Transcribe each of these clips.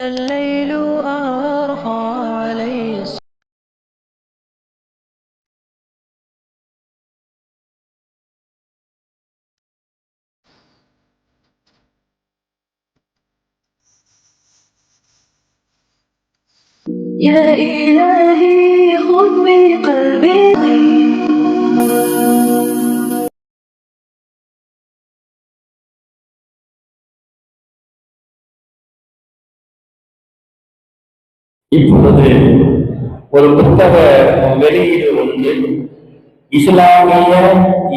الليل أرخى عليه يا إلهي خذ بقلبي இப்பொழுது ஒரு புத்தக வெளியீடு ஒன்று இஸ்லாமிய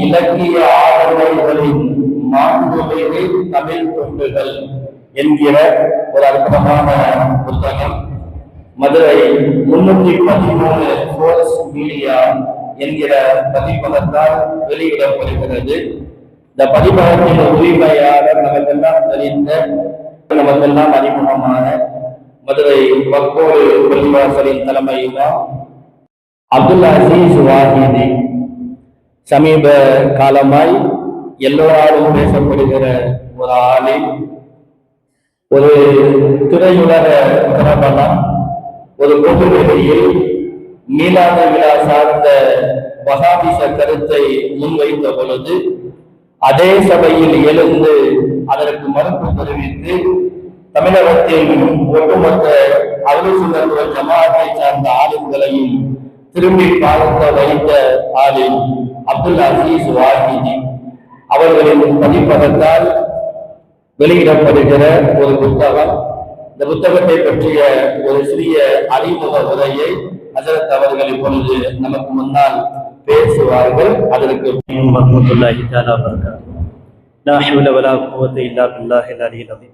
இலக்கிய ஆளுநர்களின் மாண்புமிகு தமிழ் தொண்டுகள் என்கிற ஒரு அற்புதமான புத்தகம் மதுரை 313 ஃபோர்ஸ் மீடியா என்கிற பதிப்பகத்தால் வெளியிடப்படுகிறது. இந்த பதிப்பகத்தின் உரிமையாளர் நமக்கெல்லாம் தெரிந்த, நமக்கெல்லாம் அறிமுகமான மதுரை வக்கோடு பள்ளிவாசலின் தலைமையிலா அப்துல் அசீஸ் வாஹிதி சமீப காலமாய் எல்லோராலும் பேசப்படுகிற ஒரு ஆளில் ஒரு திரையுலக பிரபலம் ஒரு பொது வெளியில் மீலாத விழா சார்ந்த வகாபிச கருத்தை முன்வைத்த பொழுது அதே சபையில் எழுந்து அதற்கு மறுப்பு தெரிவித்து தமிழகத்தின் ஒட்டுமொத்த அஹ்லுஸ் சுன்னத் வல் ஜமாஅத்தை சார்ந்த ஆளுங்களையும் திரும்பி பார்க்க வைத்த ஆளில் அப்துல் அசீஸ் வாஹிதி அவர்களின் பதிப்பகத்தால் வெளியிடப்படுகிற ஒரு புத்தகம். இந்த புத்தகத்தை பற்றிய ஒரு சிறிய அறிமுக உரையை ஹஜரத் அவர்கள் இப்பொழுது நமக்கு முன்னால் பேசுவார்கள். அதற்கு வரஹ்மத்துல்லாஹி தஆலா வபரகாத்துஹு. லா ஹவ்ல வலா குவத்த இல்லா பில்லாஹில் அலியில் அஸீம்.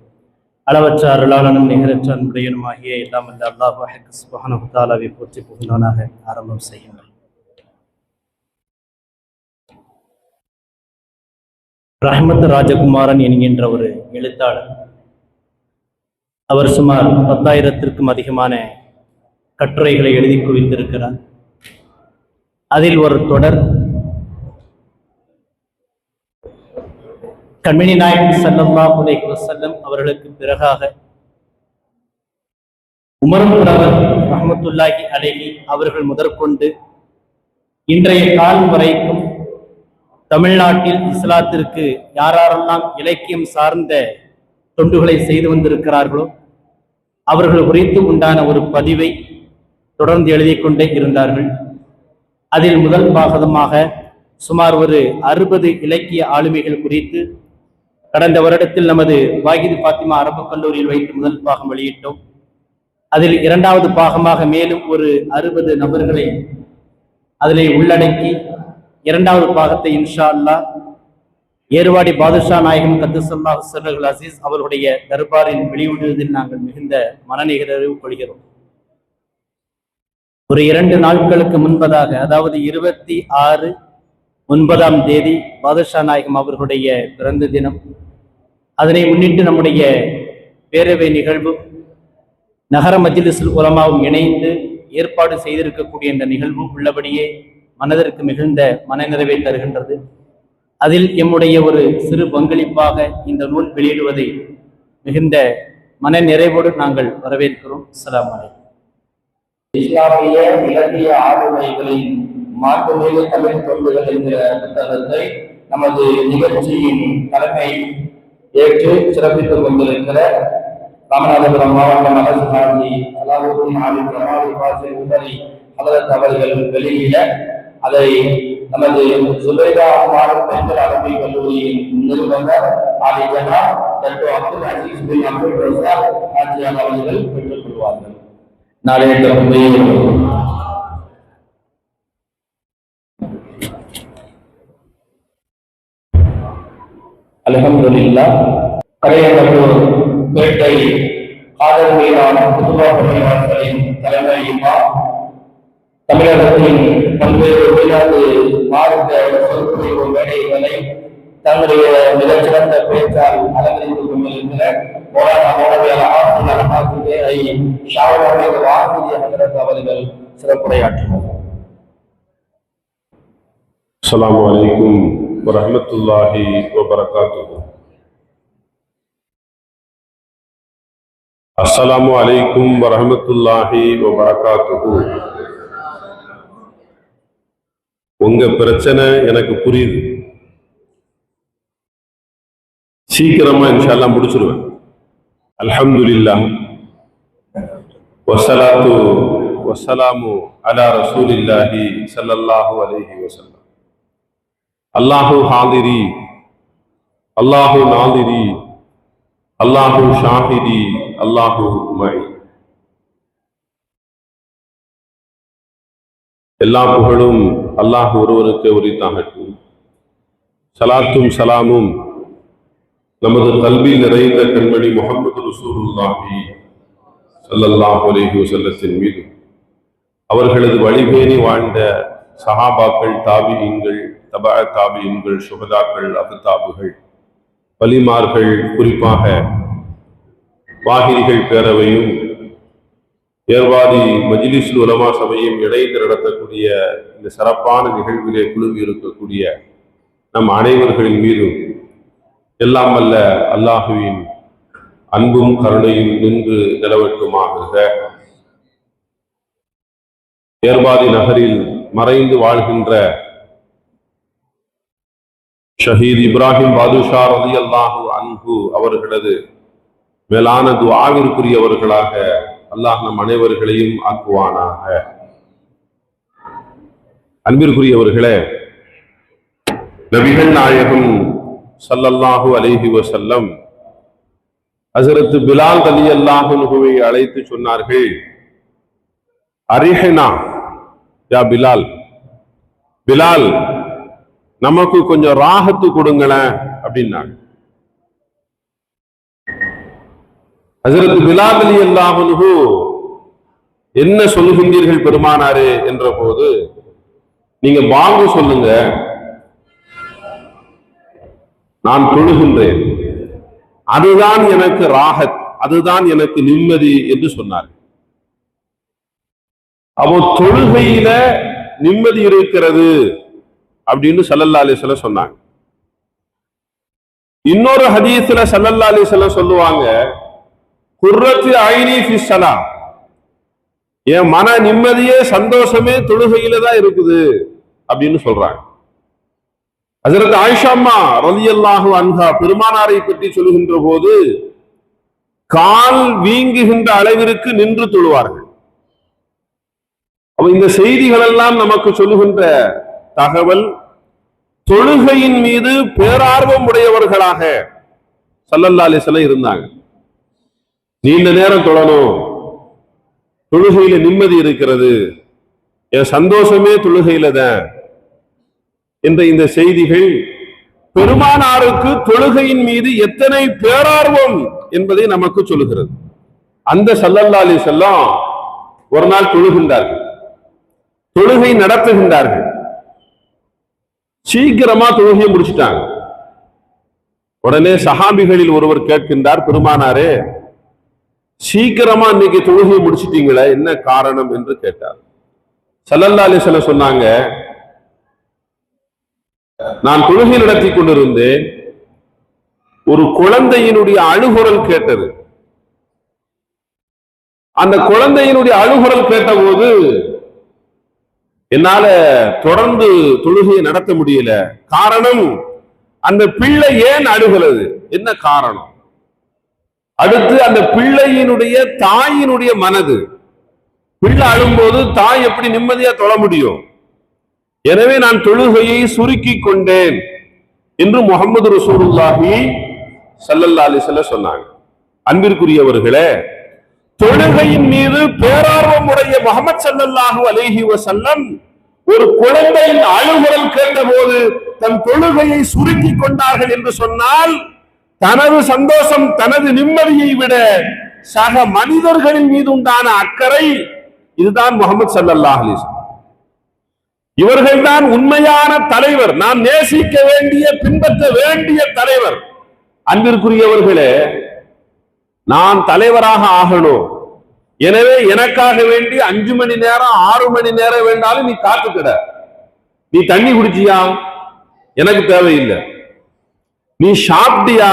அளவற்ற அருளாளனும் நிகரற்ற அன்புடையனுமாகிய எல்லாம் வல்ல அல்லாஹ் சுப்ஹானஹு வ தஆலாவை போற்றி புகழ்ந்தவனாக ஆரம்பம் செய்யுங்கள். ரஹ்மத் ராஜகுமாரன் என்கின்ற ஒரு எழுத்தாளர். அவர் சுமார் 10,000த்திற்கும் அதிகமான கட்டுரைகளை எழுதி குவித்திருக்கிறார். அதில் ஒரு தொடர் கண்மணி நாயகம் ஸல்லல்லாஹு அலைஹி வஸல்லம் அவர்களுக்கு பிறகாக உமர் புலவர் ரஹ்மத்துல்லாஹி அலைஹி அவர்கள் முதற்கொண்டு இன்றைய காலம் வரைக்கும் தமிழ்நாட்டில் இஸ்லாத்திற்கு யாரெல்லாம் இலக்கியம் சார்ந்த தொண்டுகளை செய்து வந்திருக்கிறார்களோ அவர்கள் குறித்து உண்டான ஒரு பதிவை தொடர்ந்து எழுதி கொண்டே இருந்தார்கள். அதில் முதல் பாகமாக சுமார் ஒரு 60 இலக்கிய ஆளுமைகள் குறித்து கடந்த வருடத்தில் நமது வாகிது ஃபாத்திமா அரபு கல்லூரியில் வைத்து முதல் பாகம் வெளியிட்டோம். அதில் இரண்டாவது பாகமாக மேலும் ஒரு 60 நபர்களை அதிலே உள்ளடக்கி இரண்டாவது பாகத்தை இன்ஷா அல்லாஹ் ஏர்வாடி பாதுஷா நாயகம் கத்தஸல்லாஹு ஸல்லல் அசீஸ் அவருடைய தர்பாரில் வெளியிடுவதில் நாங்கள் மிகுந்த மனநிகழ்வு கொள்கிறோம். ஒரு 2 நாட்களுக்கு முன்பதாக, அதாவது 26/9 பாதுஷா நாயகம் அவர்களுடைய பிறந்த தினம். அதனை முன்னிட்டு நம்முடைய பேரவை நிகழ்வு நகர மஜ்லிஸுல் உலமாவும் இணைந்து ஏற்பாடு செய்திருக்கக்கூடிய இந்த நிகழ்வு உள்ளபடியே மனதிற்கு மிகுந்த மனநிறைவை தருகின்றது. அதில் எம்முடைய ஒரு சிறு பங்களிப்பாக இந்த நூல் வெளியிடுவதை மிகுந்த மன நிறைவோடு நாங்கள் வரவேற்கிறோம். அஸ்ஸலாமு அலைக்கும். இஸ்லாமிய இலக்கிய ஆளுமைகளின் மாண்புமிகு தமிழ் தொண்டுகள் என்கிற புத்தகத்தை நமது நிகழ்ச்சியின் தலைமை ஏற்று சிறப்பித்துக் கொண்டிருக்கிற ராமநாதபுரம் மாவட்டம் அரசு சார்பி அலாவுதீன் ஆலிம் ரமாலி பாசில் உமரி ஹதரத் அவர்கள் வெளியிட அதை நமது சுபைதா மாவட்ட பெண்கள் அரபி கல்லூரியின் நிறுவனர் ஆலிஜனா டாக்டர் அப்துல் அசீஸ் பின் அப்துல் ரஸாக் ஆஜியான் அவர்கள் பெற்றுக் கொள்வார்கள். நாளைய அல்ஹம்துலில்லாஹ். கரையநல்லூர் பேட்டை காதல் மீதான குதுபா பள்ளிவாசலின் தலைமை இமாம் தமிழகத்தின் பல்வேறு வெளிநாட்டு மார்க்க சொற்பொழிவு மேடைகளை தங்களுடைய மிகச்சிறந்த பேச்சால் அலங்கரித்துக் கொண்டிருக்கிற அவர்கள் சிறப்புரையாற்றினார். அஸ்ஸலாமு அலைக்கும் வரஹ்மத்துல்லாஹி வபரகாத்துஹு. அஸ்ஸலாமு அலைக்கும் வரஹ்மத்துல்லாஹி வபரகாத்துஹு. உங்க பிரச்சனை எனக்கு புரியுது. சீக்கிரமா இன்ஷா அல்லாஹ் முடிச்சிருவேன். அல்ஹம்துலில்லாஹ் வஸ்ஸலாத்து வஸ்ஸலாமு அலா ரசூலில்லாஹி ஸல்லல்லாஹு அலைஹி வஸல்லம். அல்லாஹு ஹாதிரி, அல்லாஹு நாதிரி, அல்லாஹு ஷாஹிதி, அல்லாஹு மை. எல்லா புகழும் அல்லாஹ் ஒருவருக்கு உரித்தாகட்டும். சலாத்தும் சலாமும் நமது கல்வியில் நிறைந்த கண்மணி முஹம்மது ரசூலுல்லாஹி ஸல்லல்லாஹு அலைஹி வஸல்லத்தின் மீது, அவர்களது வழிபேணி வாழ்ந்த சஹாபாக்கள், தாபிஈன்கள், தபா தாபிஈன்கள், சுஹதாக்கள், அஃதாபுகள், வலிமார்கள், குறிப்பாக வாகிரிகள் பேரவையும் ஏர்வாதி மஜ்லிஸ் உலமா சபையும் இணைந்து நடத்தக்கூடிய இந்த சிறப்பான நிகழ்விலே குழுமி இருக்கக்கூடிய நம் அனைவர்களின் மீதும் எல்லாம் வல்ல அல்லாஹுவின் அன்பும் கருணையும் நின்று நிலவட்டுமாக. ஏர்வாதி நகரில் மறைந்து வாழ்கின்ற ஷஹீத் இப்ராஹிம் பாதுஷா ரலியல்லாஹு அன்ஹு அவர்களது மேலான துஆவிற்குரியவர்களாக அல்லாஹ் நம் அனைவர்களையும் ஆக்குவானாக. அன்பிற்குரியவர்களே, நபிகள் நாயகம் ஸல்லல்லாஹு அலைஹி வஸல்லம் ஹஸரத் பிலால் ரலியல்லாஹு அன்ஹுவை அழைத்து சொன்னார்கள், அரிஹனா யா பிலால், பிலால் நமக்கு கொஞ்சம் ராஹத்து கொடுங்களேன் அப்படின்னாங்க. ஹஸரத் பிலால் ரலியல்லாஹு அன்ஹு என்ன சொல்லுகின்றீர்கள் பெருமானாரே என்ற போது, நீங்க பாங்கு சொல்லுங்க, நான் தொழுகின்றேன், அதுதான் எனக்கு ராஹத், அதுதான் எனக்கு நிம்மதி என்று சொன்னார். அப்போ தொழுகையில நிம்மதி இருக்கிறது அப்படின்னு ஸல்லல்லாஹு அலைஹி வஸல்லம் சொன்னாங்க. இன்னொரு ஹதீஸ்ல ஸல்லல்லாஹு அலைஹி வஸல்லம் சொல்லுவாங்க, குர்ரத்து ஐனி ஃபிஸ் ஸலாம், என் மன நிம்மதியே சந்தோஷமே தொழுகையில தான் இருக்குது அப்படின்னு சொல்றாங்க. ஹஸரத் ஆயிஷா அம்மா ரலியல்லாஹு அன்ஹா பெருமானாரை பற்றி சொல்லுகின்ற போது, கால் வீங்குகின்ற அளவிற்கு நின்று தொழுவார்கள். அப்ப இந்த செய்திகள் எல்லாம் நமக்கு சொல்லுகின்ற தகவல், தொழுகையின் மீது பேரார்வம் உடையவர்களாக ஸல்லல்லாஹு அலைஹி வஸல்லம் இருந்தாங்க. நீண்ட நேரம் தொழணும், தொழுகையில நிம்மதி இருக்கிறது, என் சந்தோஷமே தொழுகையில தான் என்ற இந்த செய்திகள் பெருமானாருக்கு தொழுகையின் மீது எத்தனை பேரார்வம் என்பதை நமக்கு சொல்லுகிறது. அந்த ஸல்லல்லாஹு அலைஹி வஸல்லம் ஒரு நாள் தொழுகின்றார்கள், தொழுகை நடத்துகின்றார்கள். சீக்கிரமா தொழுகையை முடிச்சிட்டாங்க. உடனே சஹாபிகளில் ஒருவர் கேட்கின்றார், பெருமானாரே சீக்கிரமா இன்னைக்கு தொழுகையை முடிச்சிட்டீங்களே, என்ன காரணம் என்று கேட்டார். ஸல்லல்லாஹு அலைஹி வஸல்லம் சொன்னாங்க, நான் தொழுகை நடத்தி கொண்டிருந்தேன், ஒரு குழந்தையினுடைய அழுகுரல் கேட்டது. அந்த குழந்தையினுடைய அழுகுரல் கேட்டபோது என்னால தொடர்ந்து தொழுகையை நடத்த முடியல. காரணம், அந்த பிள்ளை ஏன் அழுகிறது, என்ன காரணம்? அடுத்து அந்த பிள்ளையினுடைய தாயினுடைய மனது, பிள்ளை அழும்போது தாய் எப்படி நிம்மதியா தொழ முடியும்? எனவே நான் தொழுகையை சுருக்கி கொண்டேன் என்று முஹம்மது ரசூலுல்லாஹி ஸல்லல்லாஹு அலைஹி வஸல்லம் சொன்னாங்க. அன்பிற்குரியவர்களே, தொழுகையின் மீது பேரார்வம் உடைய முஹம்மது ஸல்லல்லாஹு அலைஹி வஸல்லம் ஒரு குழந்தையின் அழுகுரல் கேட்டபோது தன் தொழுகையை சுருக்கி கொண்டார்கள் என்று சொன்னால், தனது சந்தோஷம், தனது நிம்மதியை விட சக மனிதர்களின் மீது உண்டான அக்கறை, இதுதான் முஹம்மது ஸல்லல்லாஹு அலைஹி வஸல்லம். இவர்கள்தான் உண்மையான தலைவர், நாம் நேசிக்க வேண்டிய, பின்பற்ற வேண்டிய தலைவர். அன்பிற்குரியவர்களே, நான் தலைவராக ஆகணும், எனவே எனக்காக வேண்டி 5 மணி நேரம் 6 மணி நேரம் வேண்டாலும் நீ காத்துக்கிட. நீ தண்ணி குடிச்சியா, எனக்கு தேவையில்லை. நீ சாப்பிட்டியா,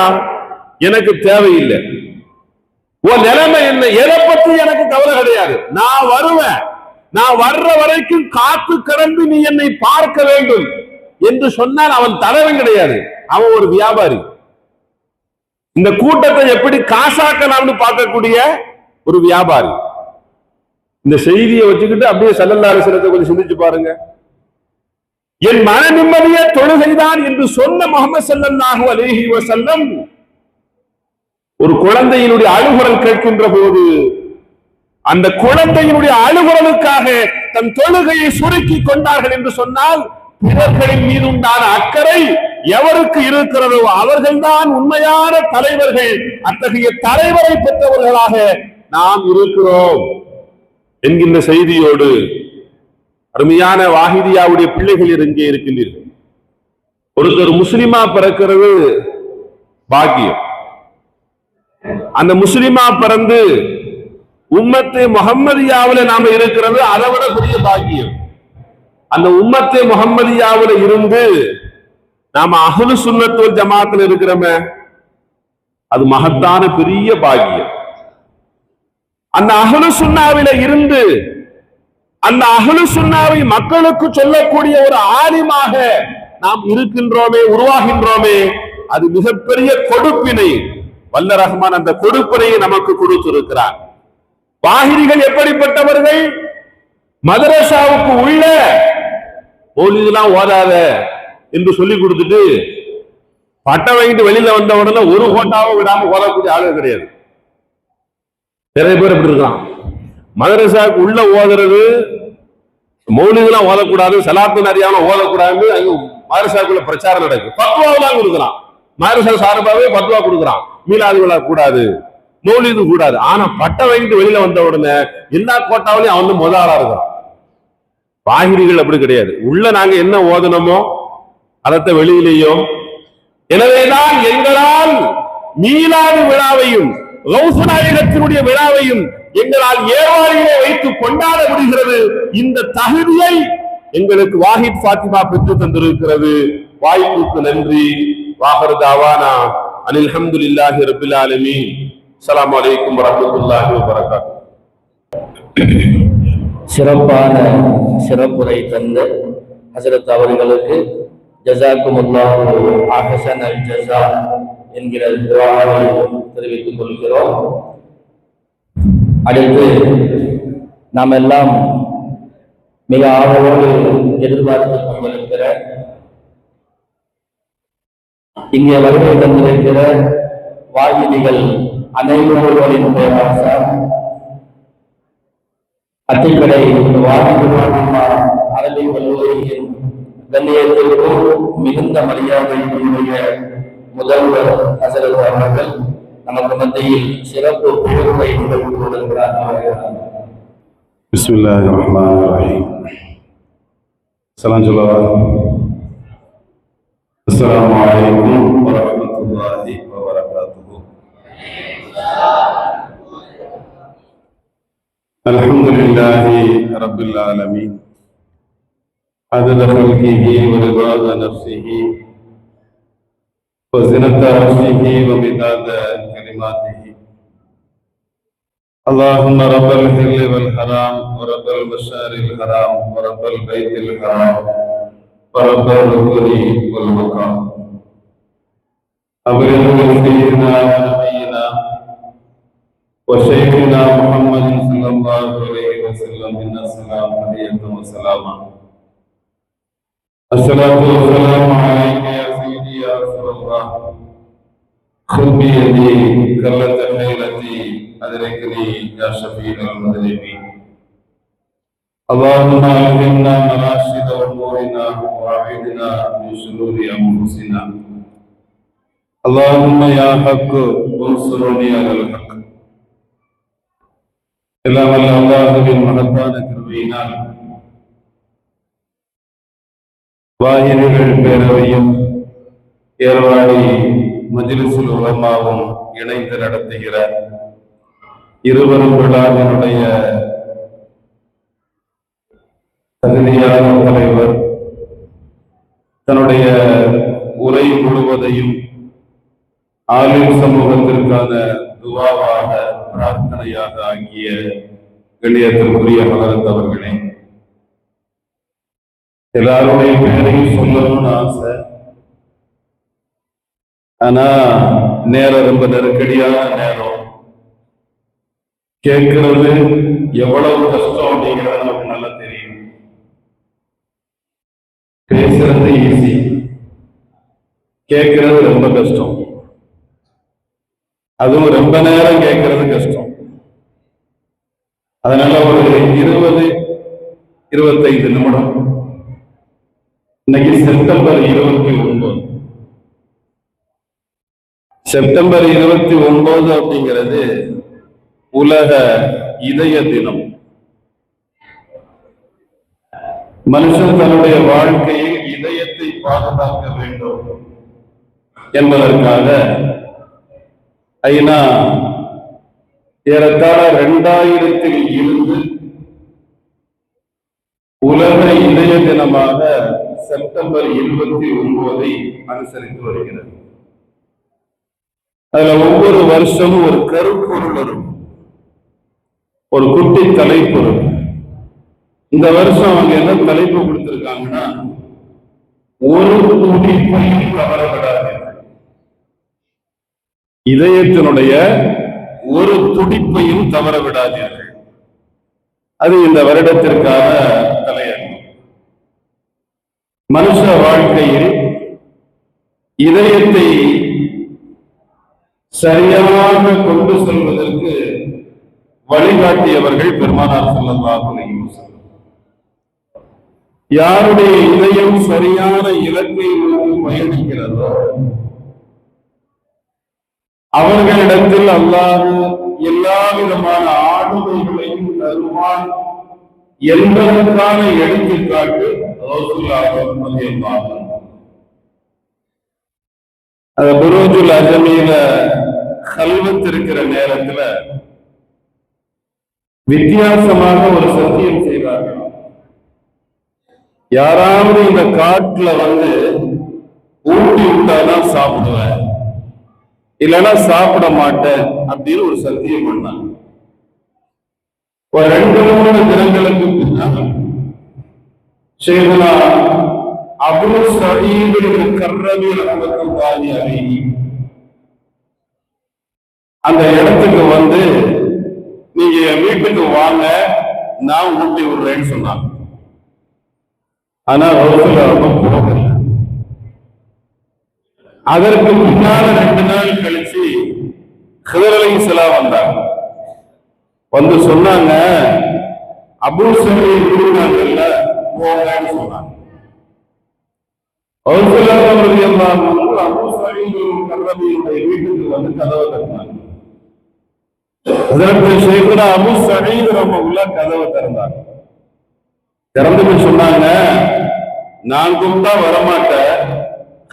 எனக்கு தேவையில்லை. உன் நிலைமை என்ன, எதை பத்தி எனக்கு கவலை கிடையாது, நான் வருவேன், நான் வர்ற வரைக்கும் காத்து கடந்து நீ என்னை பார்க்க வேண்டும் என்று சொன்னால் அவன் தலைவன் கிடையாது, அவன் ஒரு வியாபாரி. இந்த கூட்டத்தை எப்படி காசாக்கலாம்னு பார்க்கக்கூடிய ஒரு வியாபாரி. இந்த செய்தியை வச்சுக்கிட்டு அப்படியே ஸல்லல்லாஹு அலைஹி வஸல்லம் கொஞ்சம் சிந்திச்சு பாருங்க. என் மன நிம்மதியே தொழுகைதான் என்று சொன்ன முஹம்மது ஸல்லல்லாஹு அலைஹி வஸல்லம் ஒரு குழந்தையினுடைய அழுகுரல் கேட்கின்ற போது அந்த குழந்தையினுடைய அழுகுரலுக்காக தன் தொழுகையை சுருக்கி கொண்டார்கள் என்று சொன்னால் பிறர்களின் மீது உண்டான அக்கறை எவருக்கு இருக்கிறதோ அவர்கள்தான் உண்மையான தலைவர்கள். அத்தகைய தலைவரை பெற்றவர்களாக நாம் இருக்கிறோம் என்கின்ற செய்தியோடு அருமையான வாஹிதியாவுடைய பிள்ளைகள் இங்கே இருக்கின்றீர்கள். ஒருத்தர் முஸ்லிமா பிறக்கிறது பாக்கியம். அந்த முஸ்லிமா பிறந்து உம்மத்தே முஹம்மதியாவுல நாம இருக்கிறது அதை விட பெரிய பாக்கியம். அந்த உம்மத்தே முஹம்மதியாவுல இருந்து நாம அஹ்லு சுன்னத் வல் ஜமாத்துல இருக்கிறோமே, அது மகத்தான பெரிய பாக்கியம். அந்த அஹ்லு சுன்னாவில இருந்து அந்த அஹ்லு சுன்னாவை மக்களுக்கு சொல்லக்கூடிய ஒரு ஆலிமாக நாம் இருக்கின்றோமே, உருவாகின்றோமே, அது மிகப்பெரிய கொடுப்பினை. வல்ல ரஹ்மான் அந்த கொடுப்பினையை நமக்கு கொடுத்திருக்கிறார். வாஹிரிகள் எப்படிப்பட்டவர்கள்? மதரசாவுக்கு உள்ள மௌலிதெல்லாம் ஓதாத என்று சொல்லி கொடுத்துட்டு பட்டம் வாங்கிட்டு வெளியில வந்த உடனே ஒரு கோட்டாவை விடாம ஓதக்கூடிய ஆளுங்க கிடையாது. நிறைய பேர் எப்படி இருக்கலாம். மதரசாவுக்கு உள்ள ஓதுறது, மௌலிதெல்லாம் ஓதக்கூடாது, சலாத்து நிறையாம ஓதக்கூடாது, அங்க மதரசாவுக்குள்ள பிரச்சாரம் நடக்குது. பத்வாவெல்லாம் கொடுக்கலாம், மதரசா சார்பாகவே பத்வா கொடுக்குறான், மீலாது விழா கூடாது, மௌலிது கூடாது. ஆனா பட்டம் வாங்கிட்டு வெளியில வந்த உடனே எல்லா கோட்டாவிலையும் அவன் வந்து முதல் ஆளா இருக்கிறான். வாஹிரிகள் அப்படி கிடையாது. உள்ள நாங்க என்ன ஓதனமோ அதத்த வெளியிலேயும். எனவேதான் எங்களால் மீலாது விழாவையும் கௌஸ் நாயகத்தினுடைய விழாவையும் எங்களால் ஏவாளியிலே வைத்து கொண்டாட முடிகிறது. இந்த தகுதியை எங்களுக்கு வாஹித் ஃபாத்திமா பெற்று தந்திருக்கிறது. வாய்ப்புக்கு நன்றி. வாஹர் தாவானா அனில் ஹம்துலில்லாஹி ரப்பில் ஆலமீன். அஸ்ஸலாமு அலைக்கும் வரஹ்மத்துல்லாஹி வபரகாத்துஹு. சிறப்பான சிறப்புரை தந்த ஹஸரத் அவர்களுக்கு ஜஸாக்குமுல்லாஹு அஹ்ஸனல் ஜஸா என்கிற துஆவை தெரிவித்துக் கொள்கிறோம். அடுத்து நாம் எல்லாம் மிக ஆவலோடு எதிர்பார்த்து கொண்டிருக்கிற இங்கே வருகை தந்திருக்கிற வாயிலிகள் அனைவரின் பேராசார் அத்திக்கடை அரபி கல்லூரியின் கண்ணியத்திற்கும் மிகுந்த மரியாதைக்குரிய முதல்வர் ஹஸரத் அவர்கள் நமக்கு மத்தியில் சிறப்பு பொறுப்பை நிகழ்த்தி கொண்டிருக்கிறார்கள். பிஸ்மில்லாஹிர் ரஹ்மானிர் ரஹீம். அஸ்ஸலாமு அலைக்கும் வரஹ்மத்துல்லாஹி வபரகாத்துஹு. அல்ஹம்துலில்லாஹி ரப்பில் ஆலமீன். عدد خلقه ورضا نفسه وزنة عرشه ومداد كلماته. اللهم رب الحل والحرام ورب المشعر الحرام ورب البيت الحرام ورب الركن والمقام. أبرز سيدنا ونبينا وشيخنا محمد صلى الله عليه وسلم من السلام عليكم وسلاما. الصلاة والسلام عليك يا سيدي يا رسول الله. خذ بيدي كلة حيلتي أدركني يا شفيع المذنبين. اللهم ألهمنا مراشد أمورنا وأعذنا من شرور أنفسنا. اللهم يا حق انصرني على الحق. எல்லாம் வல்ல அல்லாஹ்வின் மகத்தான கிருபையினால் வாஹிரிகள் பேரவையும் ஏர்வாடி மஜ்லிஸுல் உலமாவும் இணைந்து நடத்துகிற இருவரும் விழாவினுடைய தகுதியான தலைவர் தன்னுடைய உரை முழுவதையும் ஆலிம் சமூகத்திற்கான துவாவாக பிரார்த்தனையாக ஆக்கிய கண்ணியத்திற்குரிய ஹலரத் அவர்களே, எல்லாருடைய பேரையும் சொல்லணும்னு ஆசை. ஆனா நேரம் ரொம்ப நெருக்கடியான நேரம். கேட்கிறது எவ்வளவு கஷ்டம் அப்படிங்கிறது நமக்கு நல்லா தெரியும். பேசுறது ஈஸி, கேட்கிறது ரொம்ப கஷ்டம். அதுவும் ரொம்ப நேரம் கேட்கறது கஷ்டம். அதனால ஒரு 20-25 நிமிடம். இன்னைக்கு செப்டம்பர் 29. செப்டம்பர் 29 அப்படிங்கிறது உலக இதய தினம். மனுஷன் தன்னுடைய வாழ்க்கையில் இதயத்தை பாதுகாக்க வேண்டும் என்பதற்காக ஐநா ஏறத்தாழ 2000 இருந்து உலக இதய தினமாக செப்டம்பர் 29 அனுசரித்து வருகிறது. அதுல ஒவ்வொரு வருஷமும் ஒரு கருப்பொருள் வரும், ஒரு குட்டி தலைப்பு. இந்த வருஷம் அவங்க என்ன தலைப்பு கொடுத்திருக்காங்கன்னா, ஒரு துடிப்பையும் தவறவிடாது. இதயத்தினுடைய ஒரு துடிப்பையும் தவற விடாதீர்கள். அது இந்த வருடத்திற்கான தலையங்கம். மனுஷ வாழ்க்கையில் இதயத்தை சரியாக கொண்டு செல்வதற்கு வழிகாட்டியவர்கள் பெருமானார் ஸல்லல்லாஹு அலைஹி வஸல்லம். யாருடைய இதயம் சரியான இலக்கை நோக்கி பயணிக்கிறதோ அவர்களிடத்தில் அல்லாஹ் எல்லா விதமான ஆளுமைகளையும் தருவான் என்பதற்கான எடுத்துக்காட்டு அந்த புரூஜுல் அஜமியில கல்வத் இருக்கிற நேரத்துல வித்தியாசமாக ஒரு சத்தியம் செய்தார்கள். யாராவது இந்த காட்டுல வந்து ஊட்டி விட்டாதான் சாப்பிடுவேன், இல்லைன்னா சாப்பிட மாட்டேன் அப்படின்னு ஒரு சத்தியம் பண்ணாங்க. ஒரு 2-3 தினங்களுக்கு பின்னால் ஷேகுனா அபூ ஸஈத் அல்-கர்ரமி ரஹ்மத்துல்லாஹி அலைஹி அந்த இடத்துக்கு வந்து, நீங்க என் வீட்டுக்கு வாங்க, நான் ஊட்டி விடுறேன்னு சொன்னாங்க. ஆனா போகல. அதற்கு முன்னால 2 நாள் கழிச்சு ஹிதர் அலைஹிஸ்ஸலாம் வந்தாங்க. வந்து சொன்னாங்க, அபூ ஸஈத் விடுறாங்கல்ல, போங்கன்னு சொன்னாங்க. அபூ ஸஈத் அல்-கர்ரமியுடைய வீட்டுக்கு வந்து கதவை தட்டினாங்க. அதற்கு ஷேகுனா அபூ ஸஈத் ரஹ்மத்துல்லாஹ் கதவை திறந்தாங்க. திறந்து சொன்னாங்க, நான் கூப்பிட்டா வரமாட்டேன்,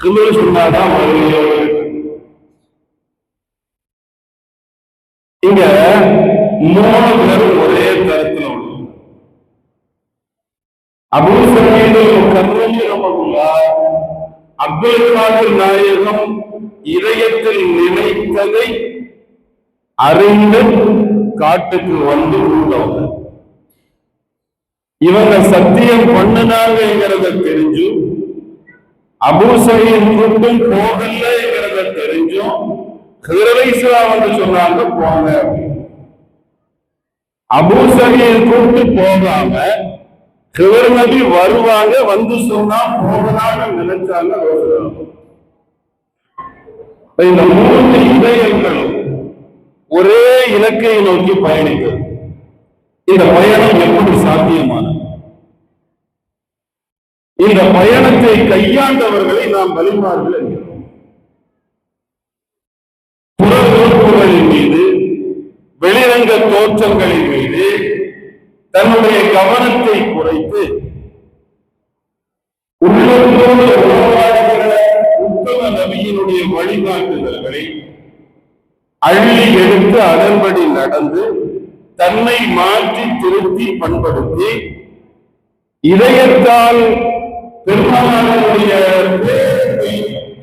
ஹிதர் சொன்னாதான் வருவீங்க. இங்க 3 பேரும் ஒரே தரத்தில் உள்ளது. அபூ ஸஈத் அல்-கர்ரமி ரஹ்மத்துல்லாஹ் அப்துல் காதிர் நாயகம் இதயத்தில் நினைத்ததை அறிந்து காட்டுக்கு வந்து உள்ளவங்க. இவங்க சத்தியம் பண்ணினாங்கிறத தெரிஞ்சும் அபூ ஸஈத் கூட்டம் போகலங்கிறத தெரிஞ்சும் ஹிதர் அலைஹிஸ்ஸலாம் வந்து சொன்னாங்க போங்க. அபூ ஸஈத் கூட்டம் போகாம ஹிதர் நபி வருவாங்க, வந்து சொன்னா போகலான்னு நினைச்சாங்க. இந்த 3 இதயங்களும் ஒரே இலக்கை நோக்கி பயணிக்கிறது. இந்த பயணம் எப்படி சாத்தியமானது? இந்த பயணத்தை கையாண்டவர்களை நாம் வழிமாறுகள் என்கிறோம். புற உறுப்புகளின் மீது, வெளிரங்க தோற்றங்களின் மீது தன்னுடைய கவனத்தை குறைத்து உள்ளத்தோடு உருவாகிற உத்தம நபியினுடைய வழிகாட்டுதல்களை அள்ளி எடுத்து அதன்படி நடந்து தன்னை மாற்றி திருத்தி பண்படுத்தி இதயத்தால் பெருமானாருடைய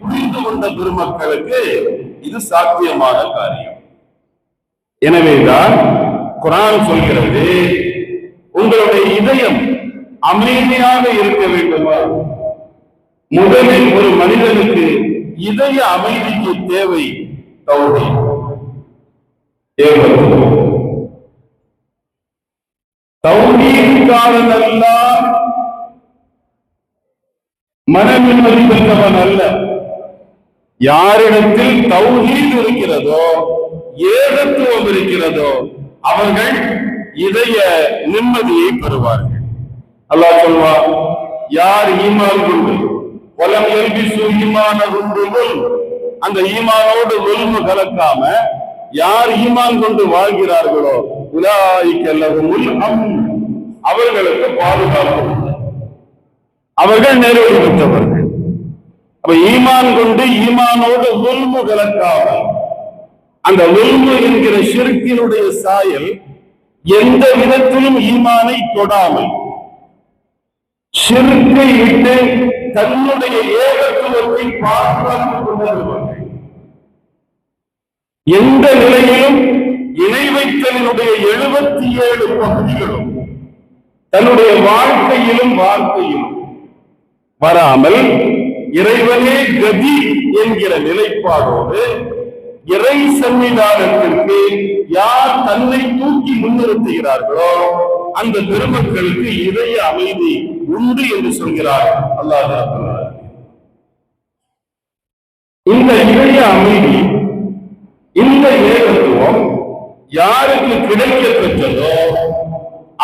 புரிந்து கொண்ட பெருமக்களுக்கு இது சாத்தியமான காரியம். எனவேதான் குர்ஆன் சொல்கிறது, உங்களுடைய இதயம் அமைதியாக இருக்க வேண்டுமா? முதலில் ஒரு மனிதனுக்கு இதய அமைதிக்கு தேவை தௌஹீத். தௌஹீத்காரன் அல்ல, மன நிம்மதி பெற்றவன் அல்ல. யாரிடத்தில் தௌஹீத் இருக்கிறதோ, ஏகத்துவம் இருக்கிறதோ, அவர்கள் இதய நிம்மதியை பெறுவார்கள். அல்லாஹ் சொல்வார், யார் ஈமான் கொண்டு வலம் யல்பிசு ஈமானஹும் பிதுல்ம், அந்த ஈமானோடு ظلم கலக்காம யார் ஈமான் கொண்டு வாழ்கிறார்களோ, உலாயிக லஹுமுல் அம்ன், அவர்களுக்கு பாதுகாப்பு, அவர்கள் நேர்வழி பெற்றவர்கள். அப்ப ஈமான் கொண்டு ஈமானோடு ظلم கலக்காம, அந்த ظلم என்கிற ஷிர்கினுடைய சாயல் எந்த விதத்திலும் ஈமானை தொடாமல், ஷிர்கை விட்டு தன்னுடைய ஏகத்துவத்தை பாதுகாத்துக் கொண்டிருப்பார்கள். எந்த நிலையிலும் இணை வைத்தலினுடைய 77 பகுதிகளும் தன்னுடைய வாழ்க்கையிலும் வார்த்தையிலும் வராமல் இறைவனே கதி என்கிற நிலைப்பாடோடு இறை சன்னிதானத்திற்கு யார் தன்னை தூக்கி முன்னிறுத்துகிறார்களோ அந்த பெருமக்களுக்கு இதய அமைதி உண்டு என்று சொல்கிறார் அல்லாஹ். இந்த இதய அமைதி, இந்த ஏகத்துவம் யாருக்கு கிடைக்க பெற்றதோ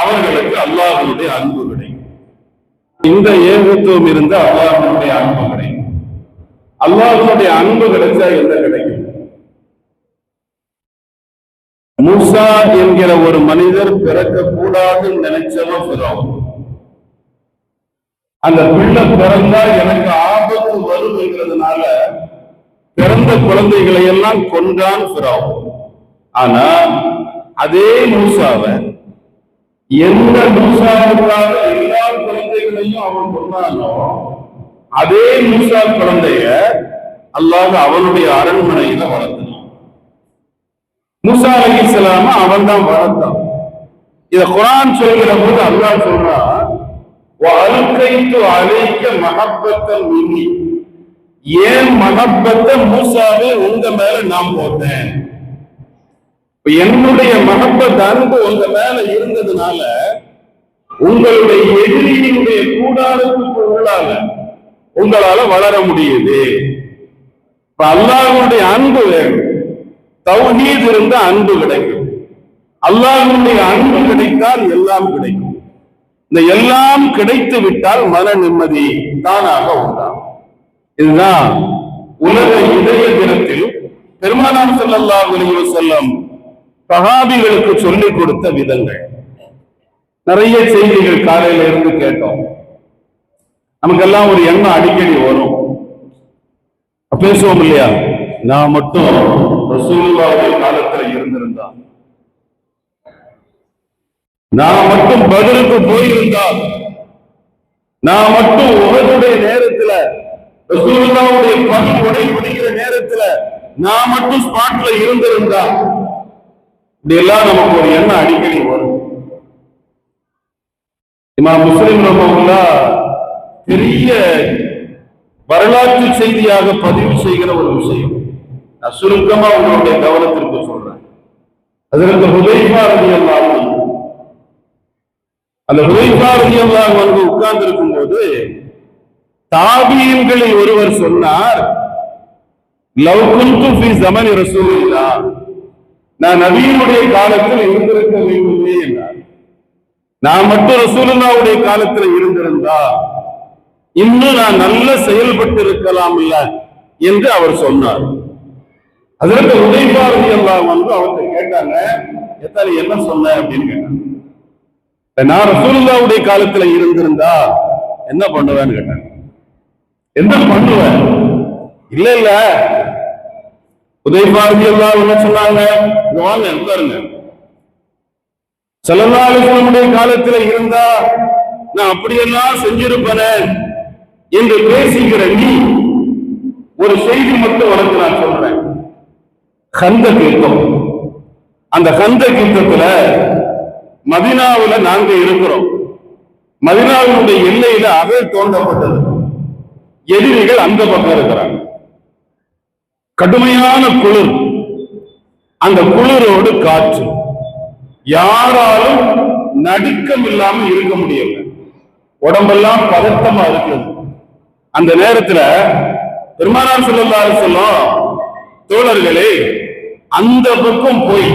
அவர்களுக்கு அல்லாஹ்வுடைய அன்பு கிடைக்கும். இந்த ஏகத்துவம் இருந்த அல்லாஹ்வுடைய அன்பு கிடைக்கும். அல்லாஹ்வுடைய அன்பு கிடைச்சா என்ன கிடைக்கும்? மூசா என்கிற ஒரு மனிதர் பிறக்க கூடாதுன்னு நினைச்சவன் ஃபிரௌன். அந்த பிள்ளை பிறந்தா எனக்கு ஆபத்து வரும் என்கிறதுனால பிறந்த குழந்தைகளை எல்லாம் கொன்றான் ஃபிரௌன். ஆனா அதே மூசாவை, எந்த மூசாவுக்காக எல்லா குழந்தைகளையும் அவன் கொண்டானோ அதே மூசா குழந்தைய அல்லாஹ் அவனுடைய அரண்மனையில வளர்த்தான். மூசா அலைஹிஸ்ஸலாம் அவன் தான் வளர்த்தான். இத குர்ஆன் சொல்கிற போது அல்லாஹ் சொல்றான், வஅல்கைது அலைக மஹப்பத்தன் மின்னி, ஏன் மஹப்பத்தை மூசாவே உங்க மேல நான் போட்டேன். என்னுடைய மஹப்பத் அன்பு உங்க மேல இருந்ததுனால உங்களுடைய எதிரியினுடைய கூடாரத்துக்கு உள்ளால உங்களால வளர முடியுது. இப்ப அல்லாஹ்வுடைய அன்பு வேணும். தௌஹீத் இருந்த அன்பு கிடைக்கும். அல்லாஹ்வுடைய அன்பு கிடைத்தால் எல்லாம் கிடைக்கும். இந்த எல்லாம் கிடைத்து விட்டால் மன நிம்மதி தானாக உண்டாகும். இதுதான் உலக இதய தினத்தில் பெருமானார் ஸல்லல்லாஹு அலைஹி வஸல்லம் சஹாபிகளுக்கு சொல்லிக் கொடுத்த விதங்கள். நிறைய செய்திகள் காலையில இருந்து கேட்டோம். நமக்கெல்லாம் ஒரு எண்ணம் அடிக்கடி வரும், பேசுவோம் இல்லையா? நான் மட்டும் ரசூலுல்லாஹ்வுடைய காலத்துல இருந்திருந்தா, நான் மட்டும் பத்ருக்கு போயிருந்தா, நான் மட்டும் உஹதுடைய நேரத்துல ரசூலுல்லாஹ்வுடைய பணி உடை பிடிக்கிற நேரத்துல நான் மட்டும் ஸ்பாட்ல இருந்திருந்தா, இப்படி எல்லாம் நமக்கு ஒரு எண்ணம் அடிக்கடி வரும். இமாம் முஸ்லிம் ரஹ்மத்துல்லாஹ் பெரிய வரலாற்று செய்தியாக பதிவு செய்கிற ஒரு விஷயம் நான் சுருக்கமா உங்களுடைய கவனத்திற்கு சொல்றேன். அதற்கு ஹுதைஃபா ரலியல்லாஹு அன்ஹு, அந்த ஹுதைஃபா ரலியல்லாஹு அன்ஹு உட்கார்ந்து இருக்கும் போது தாபீன்களில் ஒருவர் சொன்னார், லவ் குன்து ஃபீ ஸமனி ரசூலில்லாஹ், நான் நபியினுடைய காலத்தில் இருந்திருக்க வேண்டுமே என்றார். நான் மட்டும் ரசூலுல்லாஹ்வுடைய காலத்தில் இருந்திருந்தா இன்னும் நான் நல்ல செயல்பட்டு இருக்கலாம் இல்ல என்று அவர் சொன்னார். அதற்கு ஹுதைஃபா ரலியல்லாஹு அன்ஹு அவர்கிட்ட கேட்டாங்க, எத்தனை என்ன சொன்ன அப்படின்னு கேட்டாங்க. நான் ரசூலுல்லாஹ்வுடைய காலத்துல இருந்திருந்தா என்ன பண்ணுவேன்னு கேட்டாங்க. என்ன பண்ணுவேன்? இல்ல இல்ல, ஹுதைஃபா ரலியல்லாஹு அன்ஹு சொன்னாங்க, வாங்க உட்காருங்க, ஸல்லல்லாஹு அலைஹி வஸல்லம் காலத்துல இருந்தா நான் அப்படியெல்லாம் செஞ்சிருப்பேன் என்று பேசுகிற நீ ஒரு செய்தி மட்டும் உனக்கு நான் சொல்றேன். கந்தக் யுத்தம், அந்த கந்தக் யுத்தத்துல மதீனாவுல நாங்க இருக்கிறோம். மதீனாவினுடைய எல்லையில அகழ் தோண்டப்பட்டது. எதிரிகள் அந்த பக்கம் இருக்கிறாங்க. கடுமையான குளிர், அந்த குளிரோடு காற்று, யாராலும் நடுக்கம் இல்லாம இருக்க முடியல. உடம்பெல்லாம் பதட்டமா இருக்குது. அந்த நேரத்துல பெருமானார் ஸல்லல்லாஹு அலைஹி வஸல்லம் தோழர்களே அந்த பக்கம் போய்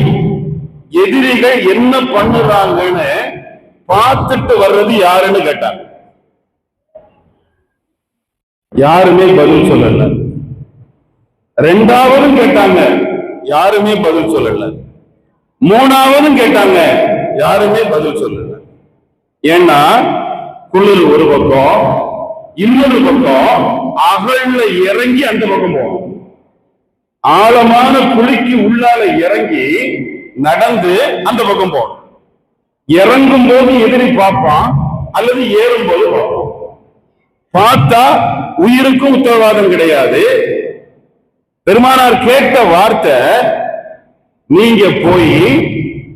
எதிரிகள் என்ன பண்ணுறாங்கன்னு பார்த்துட்டு வர்றது யாருன்னு கேட்டாங்க. யாருமே பதில் சொல்லல. ரெண்டாவதும் கேட்டாங்க, யாருமே பதில் சொல்லல. மூணாவதும் கேட்டாங்க, யாருமே பதில் சொல்லல. ஏன்னா குளிர் ஒரு பக்கம், இன்னொரு பக்கம் அகழ்ல இறங்கி அந்த பக்கம் போகும். ஆழமான குழிக்கு உள்ளால இறங்கி நடந்து அந்த பக்கம் போகும். இறங்கும் போது எதிரி பார்ப்பான், அல்லது ஏறும் போது பார்ப்பான். பார்த்தா உயிருக்கும் உத்தரவாதம் கிடையாது. பெருமானார் கேட்ட வார்த்தை, நீங்க போய்